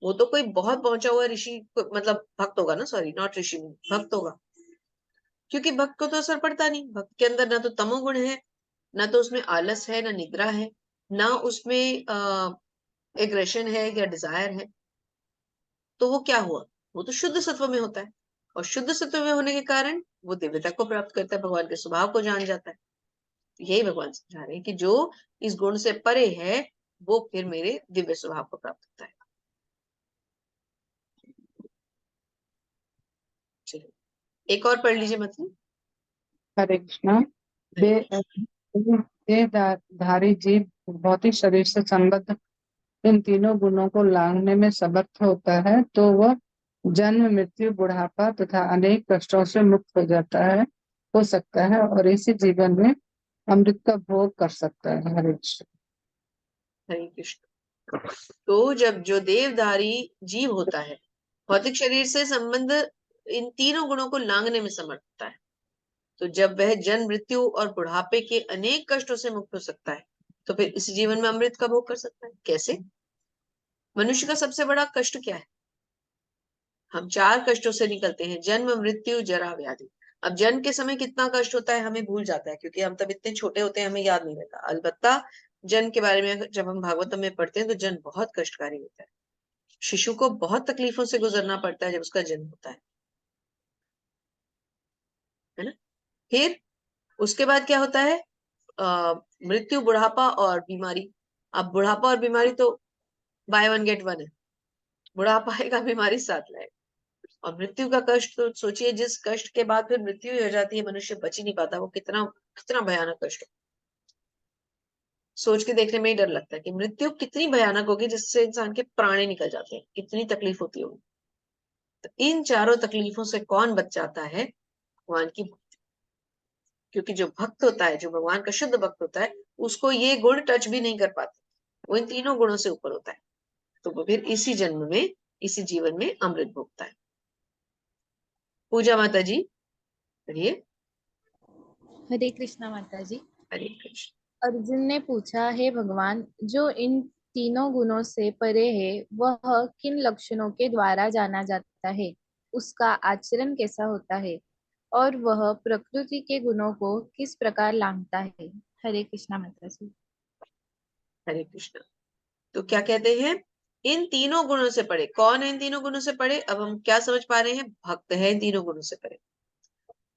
वो तो कोई बहुत पहुंचा हुआ ऋषि, मतलब भक्त होगा ना, सॉरी नॉट ऋषि, भक्त होगा। क्योंकि भक्त को तो असर पड़ता नहीं, भक्त के अंदर ना तो तमोगुण है, ना तो उसमें आलस है, ना निद्रा है, ना उसमें एग्रेशन है या डिजायर है। तो वो क्या हुआ? वो तो शुद्ध सत्व में होता है, और शुद्ध सत्व में होने के कारण वो दिव्यता को प्राप्त करता है, भगवान के स्वभाव को जान जाता है। यही भगवान समझा रहे हैं कि जो इस गुण से परे है वो फिर मेरे दिव्य स्वभाव को प्राप्त होता है। चलिए एक और पढ़ लीजिए मतलब। हरे कृष्ण। देहधारी जीव भौतिक शरीर से संबद्ध इन तीनों गुणों को लांघने में समर्थ होता है, तो वह जन्म, मृत्यु, बुढ़ापा तथा अनेक कष्टों से मुक्त हो जाता है, हो सकता है, और इसी जीवन में अमृत का भोग कर सकता है। हरे कृष्ण। हरे कृष्ण। तो जब जो देवधारी जीव होता है, भौतिक शरीर से संबंध इन तीनों गुणों को लांघने में समर्थ होता है, तो जब वह जन्म, मृत्यु और बुढ़ापे के अनेक कष्टों से मुक्त हो सकता है, तो फिर इस जीवन में अमृत का भोग कर सकता है। कैसे? मनुष्य का सबसे बड़ा कष्ट क्या है? हम 4 कष्टों से निकलते हैं, जन्म, मृत्यु, जरा, व्याधि। अब जन्म के समय कितना कष्ट होता है हमें भूल जाता है, क्योंकि हम तब इतने छोटे होते हैं, हमें याद नहीं रहता। अलबत्ता जन्म के बारे में जब हम भागवतम में पढ़ते हैं तो जन्म बहुत कष्टकारी होता है। शिशु को बहुत तकलीफों से गुजरना पड़ता है जब उसका जन्म होता है ना। फिर उसके बाद क्या होता है? मृत्यु, बुढ़ापा और बीमारी। अब बुढ़ापा और बीमारी तो बाय वन गेट वन है, बुढ़ापा आएगा बीमारी साथ लाएगा। और मृत्यु का कष्ट तो सोचिए, जिस कष्ट के बाद फिर मृत्यु ही हो जाती है, मनुष्य बच ही नहीं पाता, वो कितना कितना भयानक कष्ट है। सोच के देखने में ही डर लगता है कि मृत्यु कितनी भयानक होगी, जिससे इंसान के प्राण ही निकल जाते हैं, कितनी तकलीफ होती होगी। तो इन चारों तकलीफों से कौन बच जाता है? भगवान की भक्ति। क्योंकि जो भक्त होता है, जो भगवान का शुद्ध भक्त होता है, उसको ये गुण टच भी नहीं कर पाते, वो इन तीनों गुणों से ऊपर होता है। तो वो फिर इसी जन्म में, इसी जीवन में अमृत भोगता है। पूजा माता जी करिए। हरे कृष्णा माता जी। हरे कृष्ण। अर्जुन ने पूछा, हे भगवान, जो इन तीनों गुणों से परे है वह किन लक्षणों के द्वारा जाना जाता है, उसका आचरण कैसा होता है, और वह प्रकृति के गुणों को किस प्रकार लांघता है। हरे कृष्णा माता जी। हरे कृष्ण। तो क्या कहते हैं? इन तीनों गुणों से परे। कौन है इन तीनों गुणों से परे? अब हम क्या समझ पा रहे हैं? भक्त है इन तीनों गुणों से परे।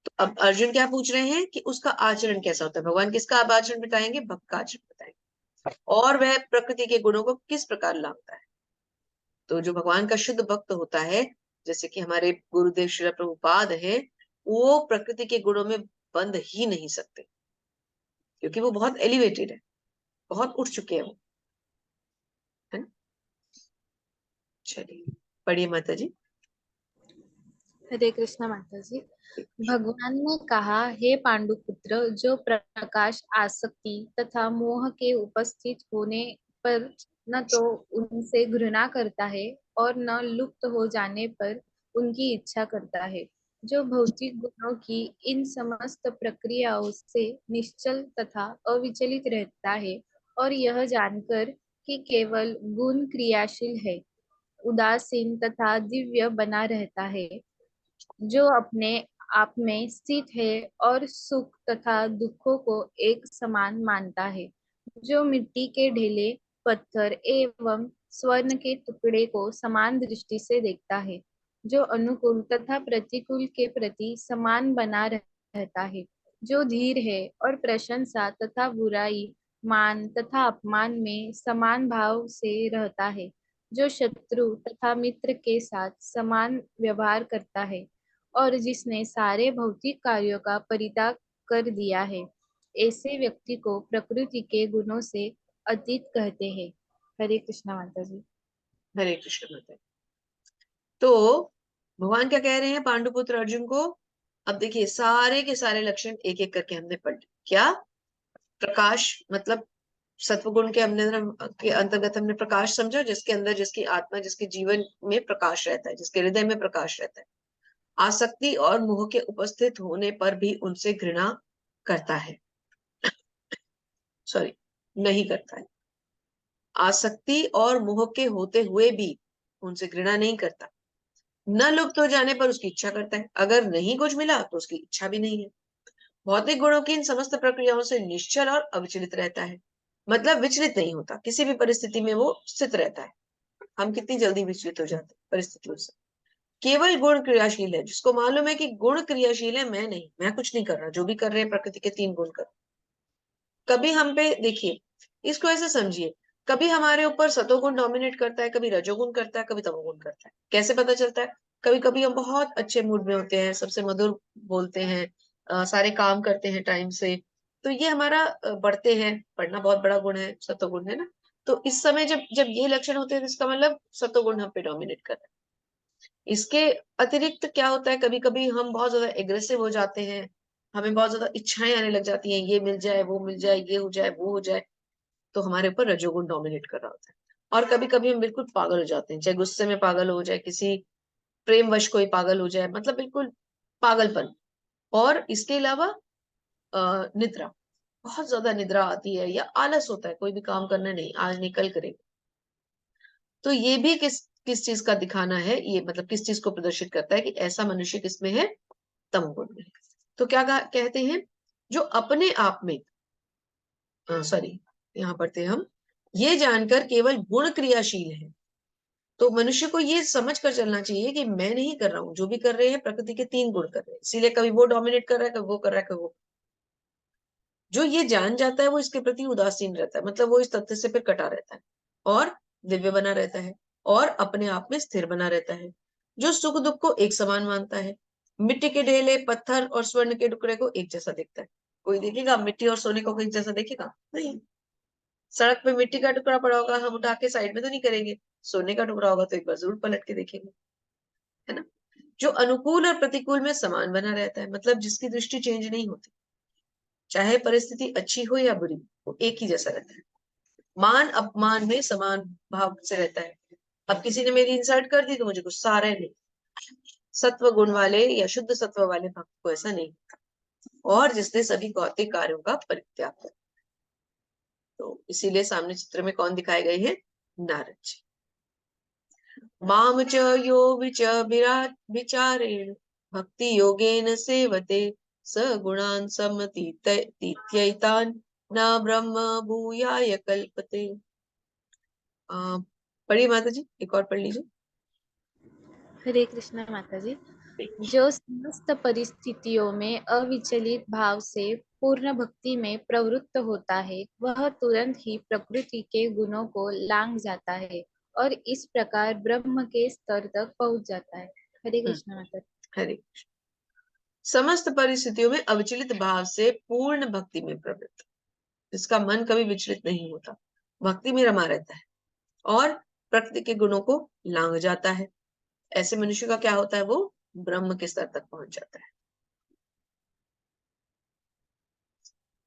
तो अब अर्जुन क्या पूछ रहे हैं कि उसका आचरण कैसा होता है? भगवान किसका अब आचरण बताएंगे? भक्त का आचरण बताएंगे। और वह प्रकृति के गुणों को किस प्रकार लांघता है। तो जो भगवान का शुद्ध भक्त होता है, जैसे कि हमारे गुरुदेव श्री प्रभुपाद है, वो प्रकृति के गुणों में बंध ही नहीं सकते, क्योंकि वो बहुत एलिवेटेड है, बहुत उठ चुके हैं वो, है ना। चलिए पढ़िए माता जी। हरे कृष्णा माता जी। भगवान ने कहा, हे पांडुपुत्र, जो प्रकाश, आसक्ति तथा मोह के उपस्थित होने पर न तो उनसे घृणा करता है और न लुप्त हो जाने पर उनकी इच्छा करता है, जो भौतिक गुणों की इन समस्त प्रक्रियाओं से निश्चल तथा अविचलित रहता है, और यह जानकर कि केवल गुण क्रियाशील है, उदासीन तथा दिव्य बना रहता है, जो अपने आप में स्थित है और सुख तथा दुखों को एक समान मानता है, जो मिट्टी के ढेले, पत्थर एवं स्वर्ण के टुकड़े को समान दृष्टि से देखता है, जो अनुकूल तथा प्रतिकूल के प्रति समान बना रहता है, जो धीर है और प्रशंसा तथा बुराई, मान तथा अपमान में समान भाव से रहता है, जो शत्रु तथा मित्र के साथ समान व्यवहार करता है, और जिसने सारे भौतिक कार्यों का परित्याग कर दिया है। ऐसे व्यक्ति को प्रकृति के गुणों से अतीत कहते हैं। हरे कृष्णा माता जी। हरे कृष्ण माता। तो भगवान क्या कह रहे हैं पांडुपुत्र अर्जुन को? अब देखिए सारे के सारे लक्षण एक एक करके हमने पढ़ लिए। क्या? प्रकाश, मतलब सत्वगुण के हमने के अंतर्गत हमने प्रकाश समझा, जिसके अंदर जिसकी आत्मा, जिसके जीवन में प्रकाश रहता है, जिसके हृदय में प्रकाश रहता है। आसक्ति और मोह के उपस्थित होने पर भी उनसे घृणा करता है, सॉरी, नहीं करता है। आसक्ति और मोह के होते हुए भी उनसे घृणा नहीं करता। न लुप्त हो जाने पर उसकी इच्छा करता है, अगर नहीं कुछ मिला तो उसकी इच्छा भी नहीं है। भौतिक गुणों की इन समस्त प्रक्रियाओं से निश्चल और अविचलित रहता है, मतलब विचलित नहीं होता, किसी भी परिस्थिति में वो स्थित रहता है। हम कितनी जल्दी विचलित हो जाते हैं परिस्थितियों से। केवल गुण क्रियाशील है, जिसको मालूम है कि गुण क्रियाशील है, मैं नहीं, मैं कुछ नहीं कर रहा, जो भी कर रहे हैं प्रकृति के 3 गुण कर। कभी हम पे देखिए, इसको ऐसे समझिए, कभी हमारे ऊपर सतोगुण डोमिनेट करता है, कभी रजोगुण करता है, कभी तमोगुण करता है। कैसे पता चलता है? कभी कभी हम बहुत अच्छे मूड में होते हैं, सबसे मधुर बोलते हैं, सारे काम करते हैं टाइम से, तो ये हमारा बढ़ते हैं, पढ़ना बहुत बड़ा गुण है, सतोगुण है ना। तो इस समय जब जब ये लक्षण होते हैं, तो इसका मतलब सतोगुण हम पे डोमिनेट कर रहा है। इसके अतिरिक्त क्या होता है, कभी कभी हम बहुत ज्यादा एग्रेसिव हो जाते हैं, हमें बहुत ज्यादा इच्छाएं आने लग जाती हैं, ये मिल जाए, वो मिल जाए, ये हो जाए, वो हो जाए, तो हमारे ऊपर रजोगुण डोमिनेट कर रहा होता है। और कभी कभी हम बिल्कुल पागल हो जाते हैं, चाहे गुस्से में पागल हो जाए, किसी प्रेमवश कोई पागल हो जाए, मतलब बिल्कुल पागलपन। और इसके अलावा निद्रा, बहुत ज्यादा निद्रा आती है, या आलस होता है, कोई भी काम करना नहीं, आज नहीं कल करेंगे। तो ये भी किस किस चीज का दिखाना है, ये मतलब किस चीज को प्रदर्शित करता है कि ऐसा मनुष्य किसमें है? तमोगुण में। तो क्या कहते हैं? जो अपने आप में, सॉरी, यहाँ पढ़ते हैं हम, ये जानकर केवल गुण क्रियाशील है। तो मनुष्य को ये समझ कर चलना चाहिए कि मैं नहीं कर रहा हूँ, जो भी कर रहे हैं प्रकृति के 3 गुण कर रहे हैं, इसीलिए कभी वो डोमिनेट कर रहा है, कभी वो कर रहा है, कभी वो। जो ये जान जाता है वो इसके प्रति उदासीन रहता है, मतलब वो इस तथ्य से फिर कटा रहता है और दिव्य बना रहता है और अपने आप में स्थिर बना रहता है। जो सुख दुख को एक समान मानता है, मिट्टी के ढेले, पत्थर और स्वर्ण के टुकड़े को एक जैसा देखता है। कोई देखेगा मिट्टी और सोने को एक जैसा देखेगा? नहीं। सड़क पे मिट्टी का टुकड़ा पड़ा होगा, हम उठा के साइड में तो नहीं करेंगे, सोने का टुकड़ा होगा तो एक बार जरूर पलट के देखेंगे, है ना। जो अनुकूल और प्रतिकूल में समान बना रहता है, मतलब जिसकी दृष्टि चेंज नहीं होती, चाहे परिस्थिति अच्छी हो या बुरी, वो एक ही जैसा रहता है। मान अपमान में समान भाव से रहता है। अब किसी ने मेरी इंसल्ट कर दी तो मुझे गुस्सा आ रहा है, नहीं। सत्व गुण वाले या शुद्ध सत्व वाले भक्त को ऐसा नहीं होता, और जिसने सभी भौतिक कार्यों का परित्याग किया। तो इसीलिए सामने चित्र में कौन दिखाए गए हैं? नारद जी। माम च यो विच विचारेण भक्ति योगेन सेवते स गुणान् समतीत्यैतान् न ब्रह्म भूयाय कल्पते। पढ़िए माता जी, एक और पढ़ लीजिए। हरे कृष्णा माता जी। जो समस्त परिस्थितियों में अविचलित भाव से पूर्ण भक्ति में प्रवृत्त होता है, वह तुरंत ही प्रकृति के गुणों को लांघ जाता है और इस प्रकार ब्रह्म के स्तर तक पहुंच जाता है। हरे कृष्णा माता जी। हरे कृष्ण। समस्त परिस्थितियों में अविचलित भाव से पूर्ण भक्ति में प्रवृत्त, जिसका मन कभी विचलित नहीं होता, भक्ति में रमा रहता है और प्रकृति के गुणों को लांघ जाता है, ऐसे मनुष्य का क्या होता है? वो ब्रह्म के स्तर तक पहुंच जाता है।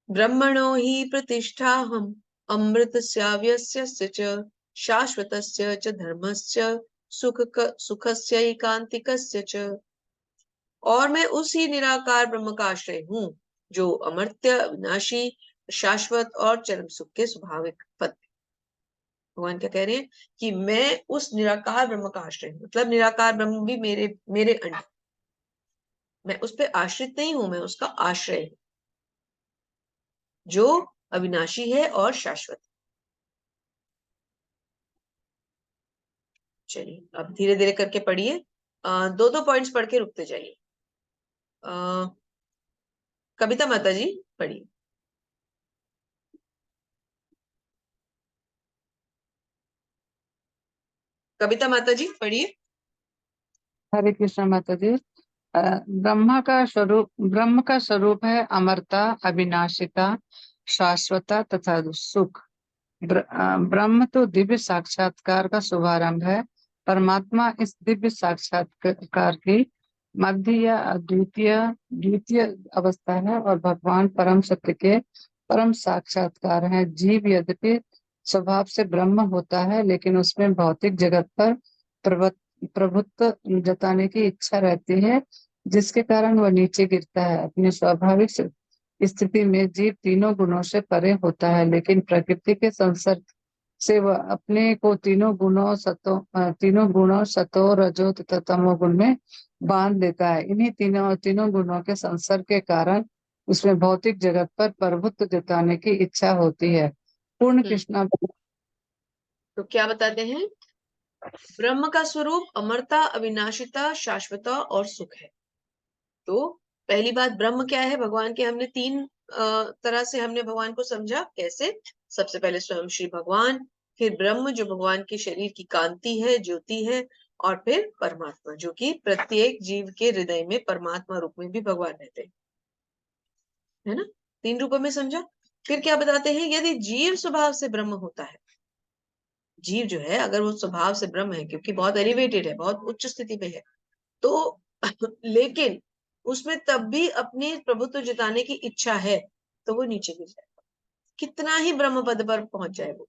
ब्रह्मणो हि प्रतिष्ठाहम् अमृतस्याव्यस्य च शाश्वतस्य च धर्मस्य सुखस्यैकान्तिकस्य च। और मैं उसी निराकार ब्रह्म का आश्रय हूँ, जो अमर्त्य, विनाशी, शाश्वत और चरम सुख के स्वाभाविक पद। भगवान क्या कह रहे हैं कि मैं उस निराकार ब्रह्म का आश्रय हूँ, मतलब निराकार ब्रह्म भी मेरे मेरे अंडर, मैं उस पर आश्रित नहीं हूं, मैं उसका आश्रय हूं, जो अविनाशी है और शाश्वत। चलिए अब धीरे धीरे करके पढ़िए, दो दो पॉइंट्स पढ़ के रुकते जाइए। कविता माता जी पढ़िए। कविता माता जी पढ़िए। हरे कृष्ण माता जी। ब्रह्म का स्वरूप है अमरता, अविनाशिता, शाश्वता तथा सुख। ब्रह्म तो दिव्य साक्षात्कार का शुभारंभ है। परमात्मा इस दिव्य साक्षात्कार की मध्य या द्वितीय द्वितीय अवस्था है और भगवान परम सत्य के परम साक्षात्कार है। जीव यद्यपि स्वभाव से ब्रह्म होता है, लेकिन उसमें भौतिक जगत पर प्रभुत्व जताने की इच्छा रहती है, जिसके कारण वह नीचे गिरता है। अपनी स्वाभाविक स्थिति में जीव तीनों गुणों से परे होता है, लेकिन प्रकृति के संसर्ग से वह अपने को तीनों गुणों सतो रजो तथा तमोगुण में बांध लेता है। इन्हीं तीनों गुणों के संसर्ग के कारण उसमें भौतिक जगत पर प्रभुत्व जताने की इच्छा होती है। पूर्ण कृष्णा। तो क्या बताते हैं? ब्रह्म का स्वरूप अमरता, अविनाशिता, शाश्वता और सुख है। तो पहली बात, ब्रह्म क्या है? भगवान के हमने तीन तरह से हमने भगवान को समझा। कैसे? सबसे पहले स्वयं श्री भगवान, फिर ब्रह्म जो भगवान के शरीर की कांति है, ज्योति है, और फिर परमात्मा जो कि प्रत्येक जीव के हृदय में परमात्मा रूप में भी भगवान रहते हैं, है ना? तीन रूपों में समझा। फिर क्या बताते हैं? यदि जीव स्वभाव से ब्रह्म होता है, जीव जो है अगर वो स्वभाव से ब्रह्म है, क्योंकि बहुत एलिवेटेड है, बहुत उच्च स्थिति में है, तो लेकिन उसमें तब भी अपनी प्रभुत्व जताने की इच्छा है, तो वो नीचे गिर जाएगा, कितना ही ब्रह्म पद पर पहुंच जाए वो।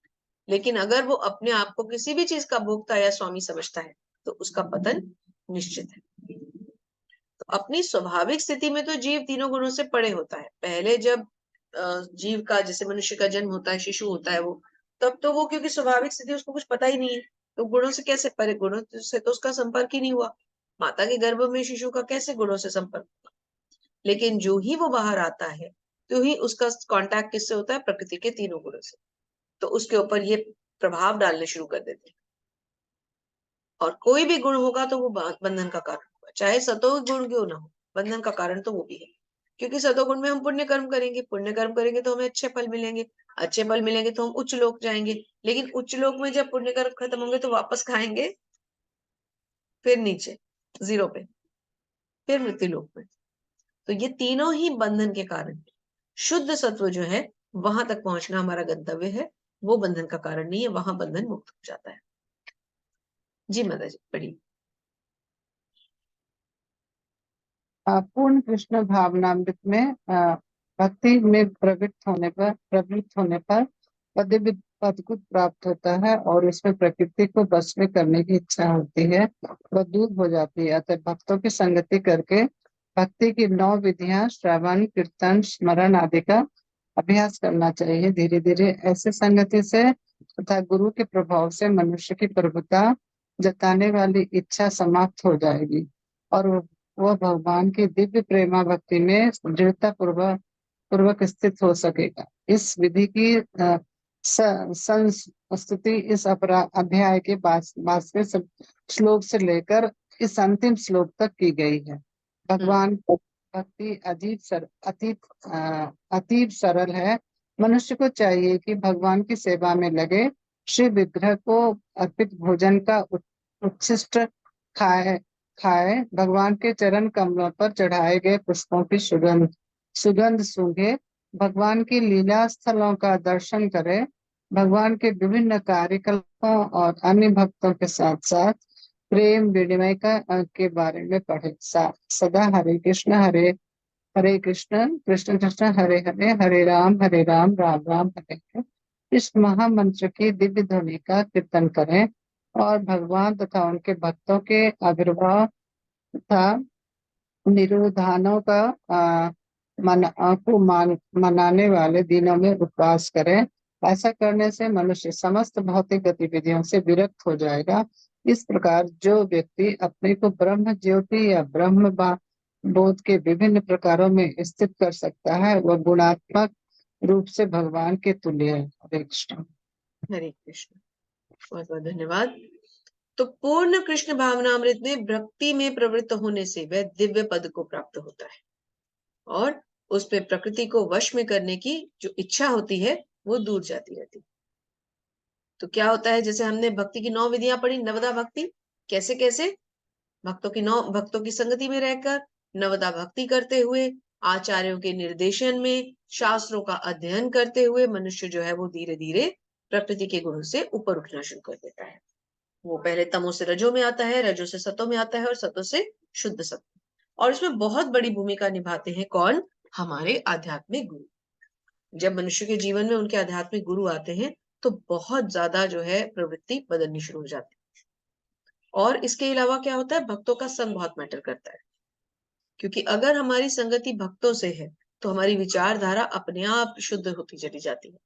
लेकिन अगर वो अपने आप को किसी भी चीज का भोक्ता या स्वामी समझता है, तो उसका पतन निश्चित है। तो अपनी स्वाभाविक स्थिति में तो जीव तीनों गुणों से परे होता है। पहले जब जीव का, जैसे मनुष्य का जन्म होता है, शिशु होता है वो, तब तो वो क्योंकि स्वाभाविक स्थिति उसको कुछ पता ही नहीं है, तो गुणों से कैसे परे? गुणों से तो उसका संपर्क ही नहीं हुआ। माता के गर्भ में शिशु का कैसे गुणों से संपर्क हुआ? लेकिन जो ही वो बाहर आता है, तो ही उसका कांटेक्ट किससे होता है? प्रकृति के तीनों गुणों से। तो उसके ऊपर ये प्रभाव डालने शुरू कर देते हैं, और कोई भी गुण होगा तो वो बंधन का कारण होगा, चाहे सतो गुण क्यों ना हो, बंधन का कारण तो वो भी है। क्योंकि सतोगुण में हम पुण्य कर्म करेंगे, पुण्य कर्म करेंगे तो हमें अच्छे फल मिलेंगे, अच्छे फल मिलेंगे तो हम उच्च लोक जाएंगे। लेकिन उच्च लोक में जब पुण्य कर्म खत्म होंगे तो वापस खाएंगे फिर नीचे, जीरो पे, फिर मृत्यु लोक में। तो ये तीनों ही बंधन के कारण। शुद्ध सत्व जो है, वहां तक पहुंचना हमारा गंतव्य है, वो बंधन का कारण नहीं है, वहां बंधन मुक्त हो जाता है। जी माता जी पढ़िए। पूर्ण कृष्ण भावनामृत में भक्ति में प्रवृत्त होने पर दिव्य पद को प्राप्त होता है और इसमें प्रकृति को बस में करने की इच्छा होती है, वह दूर हो जाती है। अतः भक्तों की संगति करके भक्ति की 9 विधियां श्रवण, कीर्तन, स्मरण आदि का अभ्यास करना चाहिए। धीरे धीरे ऐसे संगति से तथा गुरु के प्रभाव से मनुष्य की प्रभुता जताने वाली इच्छा समाप्त हो जाएगी और वह भगवान की दिव्य प्रेमा भक्ति में दृढ़ता पूर्वक स्थित हो सकेगा। इस विधि की संस्तुति इस अध्याय के 22वें श्लोक से लेकर इस अंतिम श्लोक तक की गई है। भगवान भक्ति अतीब सरल है। मनुष्य को चाहिए कि भगवान की सेवा में लगे, श्री विग्रह को अर्पित भोजन का उच्छिष्ट खाए, भगवान के चरण कमलों पर चढ़ाए गए पुष्पों की सुगंध सूंघे, भगवान की लीला स्थलों का दर्शन करे, भगवान के विभिन्न कार्यकलापों और अन्य भक्तों के साथ साथ प्रेम विनिमय के बारे में पढ़े। सदा हरे कृष्ण हरे कृष्ण कृष्ण कृष्ण हरे हरे, हरे राम राम राम हरे हरे, इस महामंत्र की दिव्य ध्वनि का कीर्तन करें और भगवान तथा उनके भक्तों के आविर्भाव तथा निरोधानों का मनाने वाले दिनों में उपवास करें। ऐसा करने से मनुष्य समस्त भौतिक गतिविधियों से विरक्त हो जाएगा। इस प्रकार जो व्यक्ति अपने को ब्रह्म ज्योति या ब्रह्म बोध के विभिन्न प्रकारों में स्थित कर सकता है, वह गुणात्मक रूप से भगवान के तुल्य है। हरे कृष्ण। हरे कृष्ण। बहुत बहुत धन्यवाद। तो पूर्ण कृष्ण भावनामृत में भक्ति में प्रवृत्त होने से वह दिव्य पद को प्राप्त होता है और उस पे प्रकृति को वश में करने की जो इच्छा होती है वो दूर जाती रहती है। तो क्या होता है, जैसे हमने भक्ति की 9 विधियां पढ़ी, नवदा भक्ति, कैसे कैसे भक्तों की संगति में रहकर, नवदा भक्ति करते हुए, आचार्यों के निर्देशन में, शास्त्रों का अध्ययन करते हुए मनुष्य जो है वो धीरे धीरे प्रकृति के गुणों से ऊपर उठना शुरू कर देता है। वो पहले तमो से रजो में आता है, रजो से सतो में आता है और सतो से शुद्ध सत्व। और इसमें बहुत बड़ी भूमिका निभाते हैं कौन? हमारे आध्यात्मिक गुरु। जब मनुष्य के जीवन में उनके आध्यात्मिक गुरु आते हैं तो बहुत ज्यादा जो है प्रवृत्ति बदलनी शुरू हो जाती है। और इसके अलावा क्या होता है, भक्तों का संग बहुत मैटर करता है, क्योंकि अगर हमारी संगति भक्तों से है तो हमारी विचारधारा अपने आप शुद्ध होती चली जाती है।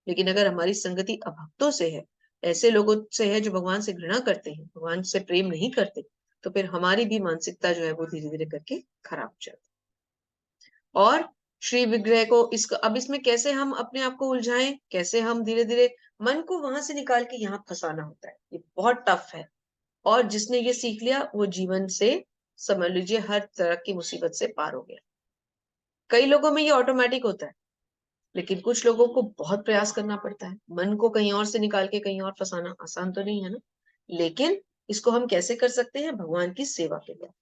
लेकिन अगर हमारी संगति अभक्तों से है, ऐसे लोगों से है जो भगवान से घृणा करते हैं, भगवान से प्रेम नहीं करते, तो फिर हमारी भी मानसिकता जो है वो धीरे धीरे करके खराब हो जाती है। और श्री विग्रह को अब इसमें कैसे हम अपने आप को उलझाएं, कैसे हम धीरे धीरे मन को वहां से निकाल के यहाँ फंसाना होता है, ये बहुत टफ है। और जिसने ये सीख लिया वो जीवन से समझ लीजिए हर तरह की मुसीबत से पार हो गया। कई लोगों में ये ऑटोमेटिक होता है, लेकिन कुछ लोगों को बहुत प्रयास करना पड़ता है। मन को कहीं और से निकाल के कहीं और फंसाना आसान तो नहीं है ना। लेकिन इसको हम कैसे कर सकते हैं? भगवान की सेवा के द्वारा।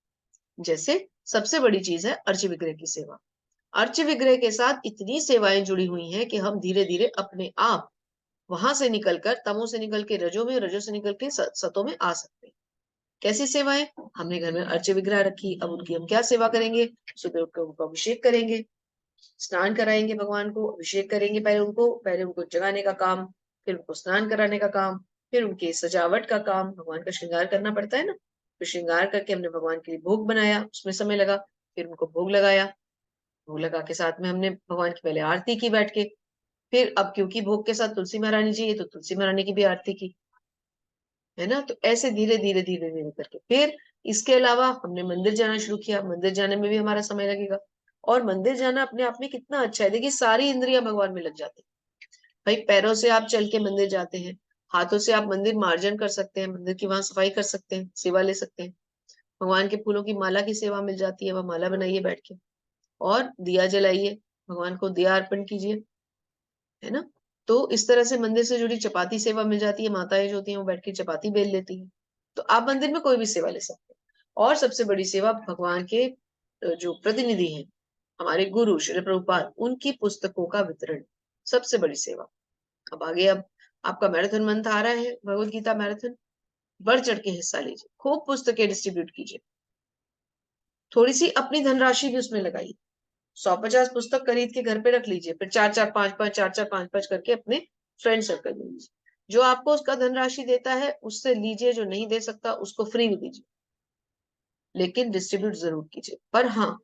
जैसे सबसे बड़ी चीज है अर्च विग्रह की सेवा। अर्च विग्रह के साथ इतनी सेवाएं जुड़ी हुई हैं कि हम धीरे धीरे अपने आप वहां से निकलकर, तमो से निकल के रजो में, रजो से निकल के सतों में आ सकते हैं। कैसी सेवाएं? हमने घर में अर्च विग्रह रखी, अब उनकी हम क्या सेवा करेंगे? सुबह उठकर उनको अभिषेक करेंगे, स्नान कराएंगे, भगवान को अभिषेक करेंगे, पहले उनको जगाने का काम, फिर उनको स्नान कराने का काम, फिर उनकी सजावट का काम। भगवान का श्रृंगार करना पड़ता है ना, तो श्रृंगार करके हमने भगवान के लिए भोग बनाया, उसमें समय लगा, फिर उनको भोग लगाया, भोग लगा के साथ में हमने भगवान की पहले आरती की बैठ के, फिर अब क्योंकि भोग के साथ तुलसी महारानी चाहिए तो तुलसी महारानी की भी आरती की, है ना। तो ऐसे धीरे धीरे धीरे धीरे करके फिर इसके अलावा हमने मंदिर जाना शुरू किया, मंदिर जाने में भी हमारा समय लगेगा। और मंदिर जाना अपने आप में कितना अच्छा है, देखिए सारी इंद्रियां भगवान में लग जाती है। भाई पैरों से आप चल के मंदिर जाते हैं, हाथों से आप मंदिर मार्जन कर सकते हैं, मंदिर की वहां सफाई कर सकते हैं, सेवा ले सकते हैं, भगवान के फूलों की माला की सेवा मिल जाती है, वह माला बनाइए बैठ के, और दिया जलाइए, भगवान को दिया अर्पण कीजिए, है ना। तो इस तरह से मंदिर से जुड़ी चपाती सेवा मिल जाती है, माताएं जो होती हैं वो बैठ के चपाती बेल लेती हैं। तो आप मंदिर में कोई भी सेवा ले सकते हैं। और सबसे बड़ी सेवा भगवान के जो प्रतिनिधि हैं, हमारे गुरु श्री प्रभुपाद, उनकी पुस्तकों का वितरण, सबसे बड़ी सेवा। अब आगे, अब आपका मैराथन मंथ आ रहा है, भगवत गीता मैराथन, बढ़ चढ़ के हिस्सा लीजिए, खूब पुस्तकें डिस्ट्रीब्यूट कीजिए, थोड़ी सी अपनी धनराशि भी उसमें लगाइए। 150 पुस्तक खरीद के घर पे रख लीजिए, फिर 4-4 5-5, 4-4 5-5 करके अपने फ्रेंड सर्कल में लीजिए। जो आपको उसका धनराशि देता है उससे लीजिए, जो नहीं दे सकता उसको फ्री में दीजिए, लेकिन डिस्ट्रीब्यूट जरूर कीजिए। पर हाँ,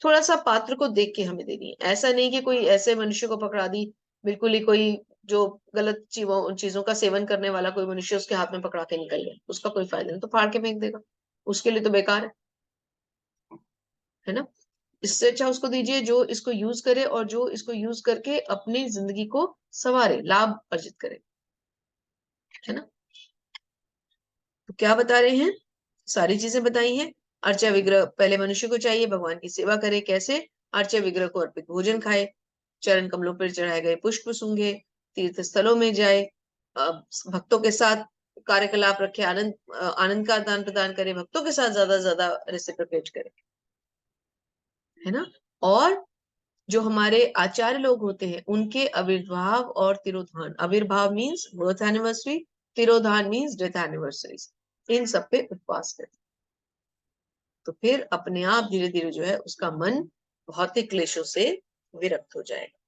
थोड़ा सा पात्र को देख के हमें देनी है। ऐसा नहीं कि कोई ऐसे मनुष्य को पकड़ा दी, बिल्कुल ही कोई जो गलत चीजों का सेवन करने वाला कोई मनुष्य उसके हाथ में पकड़ा के निकल गया, उसका कोई फायदा नहीं, तो फाड़ के फेंक देगा, उसके लिए तो बेकार है ना। इससे अच्छा उसको दीजिए जो इसको यूज करे और जो इसको यूज करके अपनी जिंदगी को संवारे, लाभ अर्जित करे, है ना। तो क्या बता रहे हैं? सारी चीजें बताई हैं। अर्चा विग्रह पहले मनुष्य को चाहिए, भगवान की सेवा करे, कैसे? अर्चा विग्रह को अर्पित भोजन खाए, चरण कमलों पर चढ़ाए गए पुष्प सूंघे, तीर्थ स्थलों में जाए, भक्तों के साथ कार्यकलाप रखे, आनंद का आदान प्रदान करे, भक्तों के साथ ज्यादा रेसिप्रोकेट करे, है ना। और जो हमारे आचार्य लोग होते हैं उनके आविर्भाव और तिरोधान, आविर्भाव मीन्स बर्थ एनिवर्सरी, तिरोधान मीन्स डेथ एनिवर्सरी, इन सब पे उपवास करें, तो फिर अपने आप धीरे धीरे जो है उसका मन भौतिक क्लेशों से विरक्त हो जाएगा।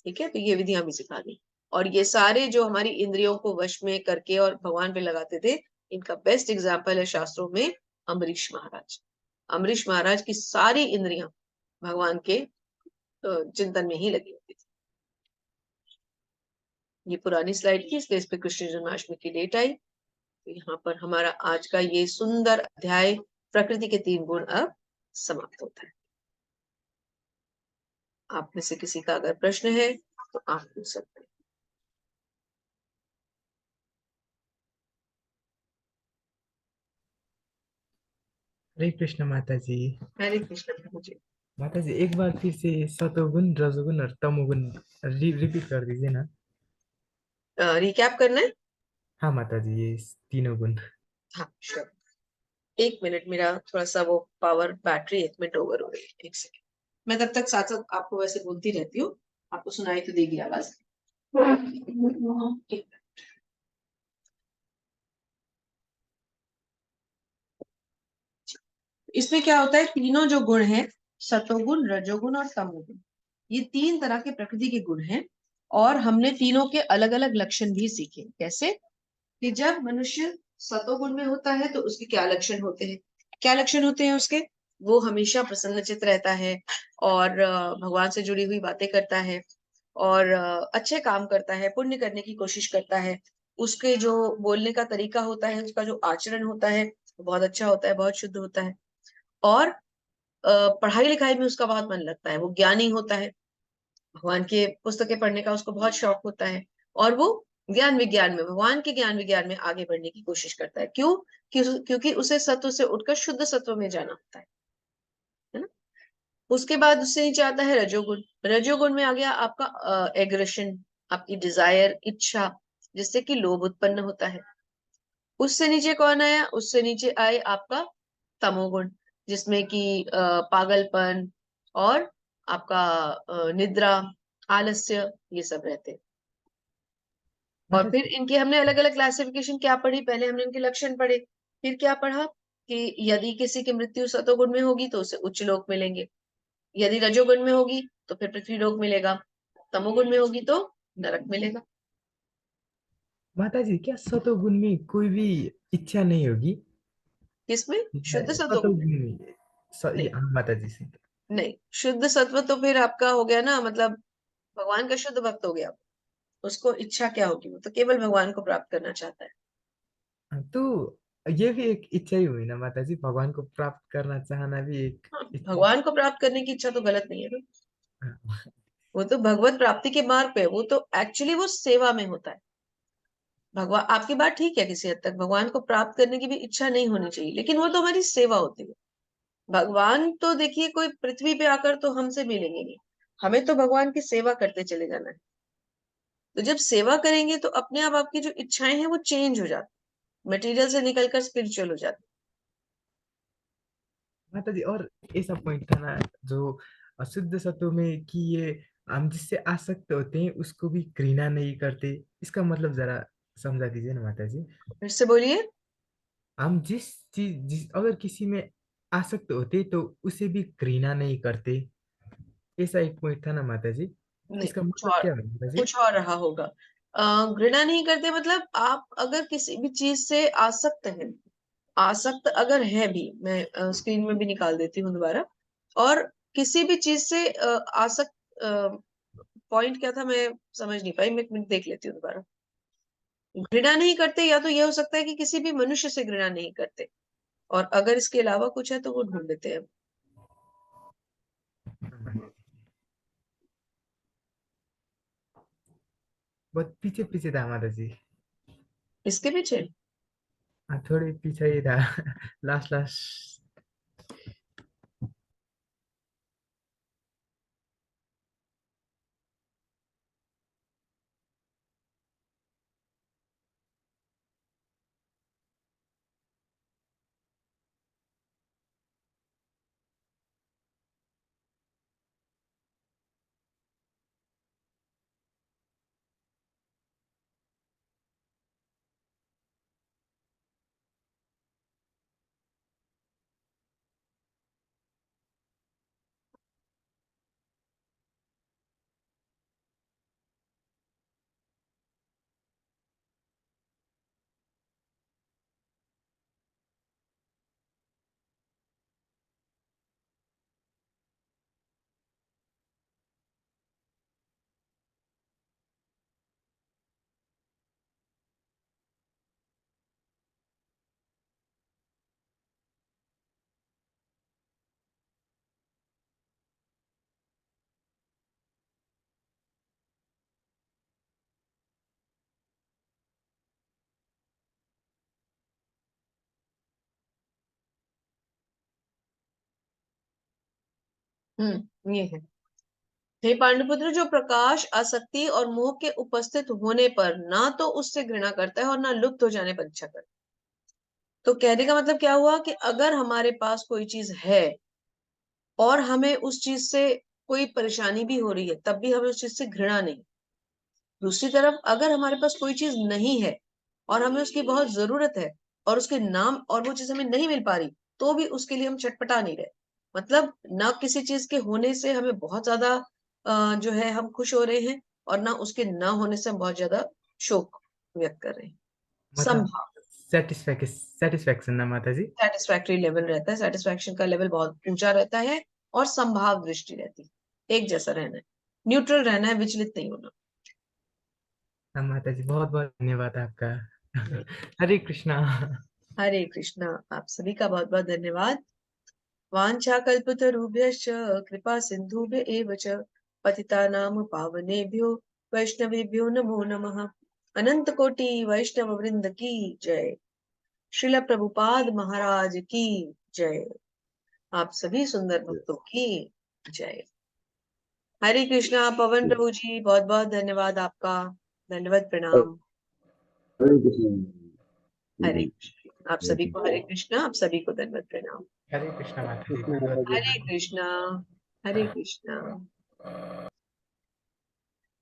ठीक है, तो ये विधि हमें सिखा दी। और ये सारे जो हमारी इंद्रियों को वश में करके और भगवान पे लगाते थे, इनका बेस्ट एग्जाम्पल है शास्त्रों में अम्बरीश महाराज। अम्बरीश महाराज की सारी इंद्रियां भगवान के चिंतन में ही लगी होती थी। ये पुरानी स्लाइड थी, इसलिए इस पे कृष्ण जन्माष्टमी की डेट आई। तो यहाँ पर हमारा आज का ये सुंदर अध्याय प्रकृति के 3 गुण अब समाप्त होता है। आप में से किसी का अगर प्रश्न है तो आप पूछ सकते हैं। हरे कृष्ण माता जी। हरे कृष्ण प्रभु जी। माता जी एक बार फिर से सतोगुण रजोगुण और तमोगुण रिपीट कर दीजिए ना। रिकैप करना है। हाँ माता जी, ये तीनों गुण। हाँ श्योर। 1 मिनट, मेरा थोड़ा सा वो पावर बैटरी 1 मिनट ओवर हो रही है, 1 सेकेंड। मैं तब तक साथ साथ आपको वैसे बोलती रहती हूँ, आपको सुनाई तो देगी आवाज। इसमें क्या होता है, तीनों जो गुण हैं, सतोगुण रजोगुण और तमोगुण, ये 3 तरह के प्रकृति के गुण हैं। और हमने तीनों के अलग अलग लक्षण भी सीखे। कैसे कि जब मनुष्य सतोगुण में होता है तो उसके क्या लक्षण होते हैं, क्या लक्षण होते हैं उसके। वो हमेशा प्रसन्नचित्त रहता है और भगवान से जुड़ी हुई बातें करता है और अच्छे काम करता है, पुण्य करने की कोशिश करता है। उसके जो बोलने का तरीका होता है, उसका जो आचरण होता है, वो बहुत अच्छा होता है, बहुत शुद्ध होता है। और पढ़ाई लिखाई में उसका बहुत मन लगता है, वो ज्ञानी होता है, भगवान के पुस्तकें पढ़ने का उसको बहुत शौक होता है। और वो ज्ञान विज्ञान में, भगवान के ज्ञान विज्ञान में आगे बढ़ने की कोशिश करता है। क्यों? क्योंकि उसे सत्व से उठकर शुद्ध सत्व में जाना होता है ना। उसके बाद उससे नीचे आता है रजोगुण। रजोगुण में आ गया आपका एग्रेशन, आपकी डिजायर, इच्छा, जिससे कि लोभ उत्पन्न होता है। उससे नीचे कौन आया? उससे नीचे आए आपका तमोगुण, जिसमें कि पागलपन और आपका निद्रा, आलस्य, ये सब रहते हैं। और माता फिर जी। इनके हमने अलग अलग क्लासिफिकेशन क्या पढ़ी, पहले हमने इनके लक्षण पढ़े, फिर क्या पढ़ा कि यदि किसी की मृत्यु सतोगुण में होगी तो उसे उच्च लोक मिलेंगे, यदि रजोगुण में होगी तो फिर पृथ्वी लोक मिलेगा, तमोगुण में होगी तो नरक मिलेगा। माता जी क्या सतोगुण में कोई भी इच्छा नहीं होगी? किसमें? शुद्ध सतोगुण में? सतोगुण में नहीं, हाँ माता जी से। नहीं, शुद्ध सत्व तो फिर आपका हो गया ना, मतलब भगवान का शुद्ध भक्त हो गया। उसको इच्छा क्या होगी? वो तो केवल भगवान को प्राप्त करना चाहता है। हाँ, तो ये भी एक इच्छा ही हुई ना माता जी, भगवान को प्राप्त करना चाहना भी एक हाँ, इच्छा। भगवान को प्राप्त करने की इच्छा तो गलत नहीं है ना। हाँ, वो तो भगवत प्राप्ति के मार्ग पे है, वो तो एक्चुअली वो सेवा में होता है। भगवान, आपकी बात ठीक है, किसी हद तक भगवान को प्राप्त करने की भी इच्छा नहीं होनी चाहिए, लेकिन वो तो हमारी सेवा होती है। भगवान तो देखिए, कोई पृथ्वी पे आकर तो हमसे मिलेंगे नहीं, हमें तो भगवान की सेवा करते चले जाना है। तो जब सेवा करेंगे तो अपने आप आपकी जो इच्छाएं हैं वो चेंज हो जाती, मटेरियल से निकलकर स्पिरिचुअल हो जाती। माता जी और ऐसा पॉइंट था ना जो अशुद्ध सत्व में कि ये हम जिससे आसक्त होते हैं उसको भी घृणा नहीं करते, इसका मतलब जरा समझा दीजिए ना माता जी। फिर से बोलिए। हम जिस अगर किसी में आसक्त होते तो उसे भी घृणा नहीं करते, ऐसा एक पॉइंट था ना माता जी। नहीं, इसका कुछ मतलब और, क्या है माता जी? कुछ और रहा होगा। घृणा नहीं करते मतलब आप अगर किसी भी चीज से आसक्त हैं, आसक्त अगर है भी, मैं स्क्रीन में भी निकाल देती हूँ दोबारा। और किसी भी चीज से आसक्त, पॉइंट क्या था मैं समझ नहीं पाई, मैं 1 मिनट देख लेती हूँ दोबारा। घृणा नहीं करते, या तो यह हो सकता है कि किसी भी मनुष्य से घृणा नहीं करते, और अगर इसके अलावा कुछ है तो वो ढूंढ लेते हैं। बहुत पीछे पीछे था माता जी। इसके पीछे हाँ थोड़े पीछे ही था लास्ट लास्ट। ये है। हे पांडुपुत्र, जो प्रकाश आसक्ति और मोह के उपस्थित होने पर ना तो उससे घृणा करता है और ना लुप्त हो जाने पर इच्छा करता है। तो कहने का मतलब क्या हुआ कि अगर हमारे पास कोई चीज है और हमें उस चीज से कोई परेशानी भी हो रही है, तब भी हमें उस चीज से घृणा नहीं। दूसरी तरफ अगर हमारे पास कोई चीज नहीं है और हमें उसकी बहुत जरूरत है और उसके नाम और वो चीज हमें नहीं मिल पा रही, तो भी उसके लिए हम छटपटा नहीं रहे। मतलब ना किसी चीज के होने से हमें बहुत ज्यादा जो है हम खुश हो रहे हैं, और ना उसके ना होने से हम बहुत ज्यादा शोक व्यक्त कर रहे हैं। मतलब संभाव सेटिस्फैक्शन ना माता जी। सेटिस्फैक्टरी लेवल रहता है, सेटिस्फैक्शन का लेवल बहुत ऊंचा रहता है, और संभाव दृष्टि रहती है। एक जैसा रहना है, न्यूट्रल रहना है, विचलित नहीं होना। हाँ माता जी, बहुत बहुत धन्यवाद आपका। हरे कृष्णा। हरे कृष्णा। आप सभी का बहुत बहुत धन्यवाद। वाञ्छाकल्पतरुभ्यश्च कृपा सिन्धुभ्य एव च पतितानां पावनेभ्यो वैष्णवेभ्यो नमो नमः। अनंत कोटि वैष्णव वृंद की जय। श्रील प्रभुपाद महाराज की जय। आप सभी सुंदर भक्तों की जय। हरे कृष्णा। पवन प्रभु जी, बहुत बहुत धन्यवाद आपका। दंडवत प्रणाम। हरे कृष्ण। हरे कृष्ण। आप सभी को हरे कृष्णा, आप सभी को दंडवत प्रणाम। हरे कृष्णा माता जी, कृष्ण धन्यवाद। हरे कृष्णा। हरे कृष्णा।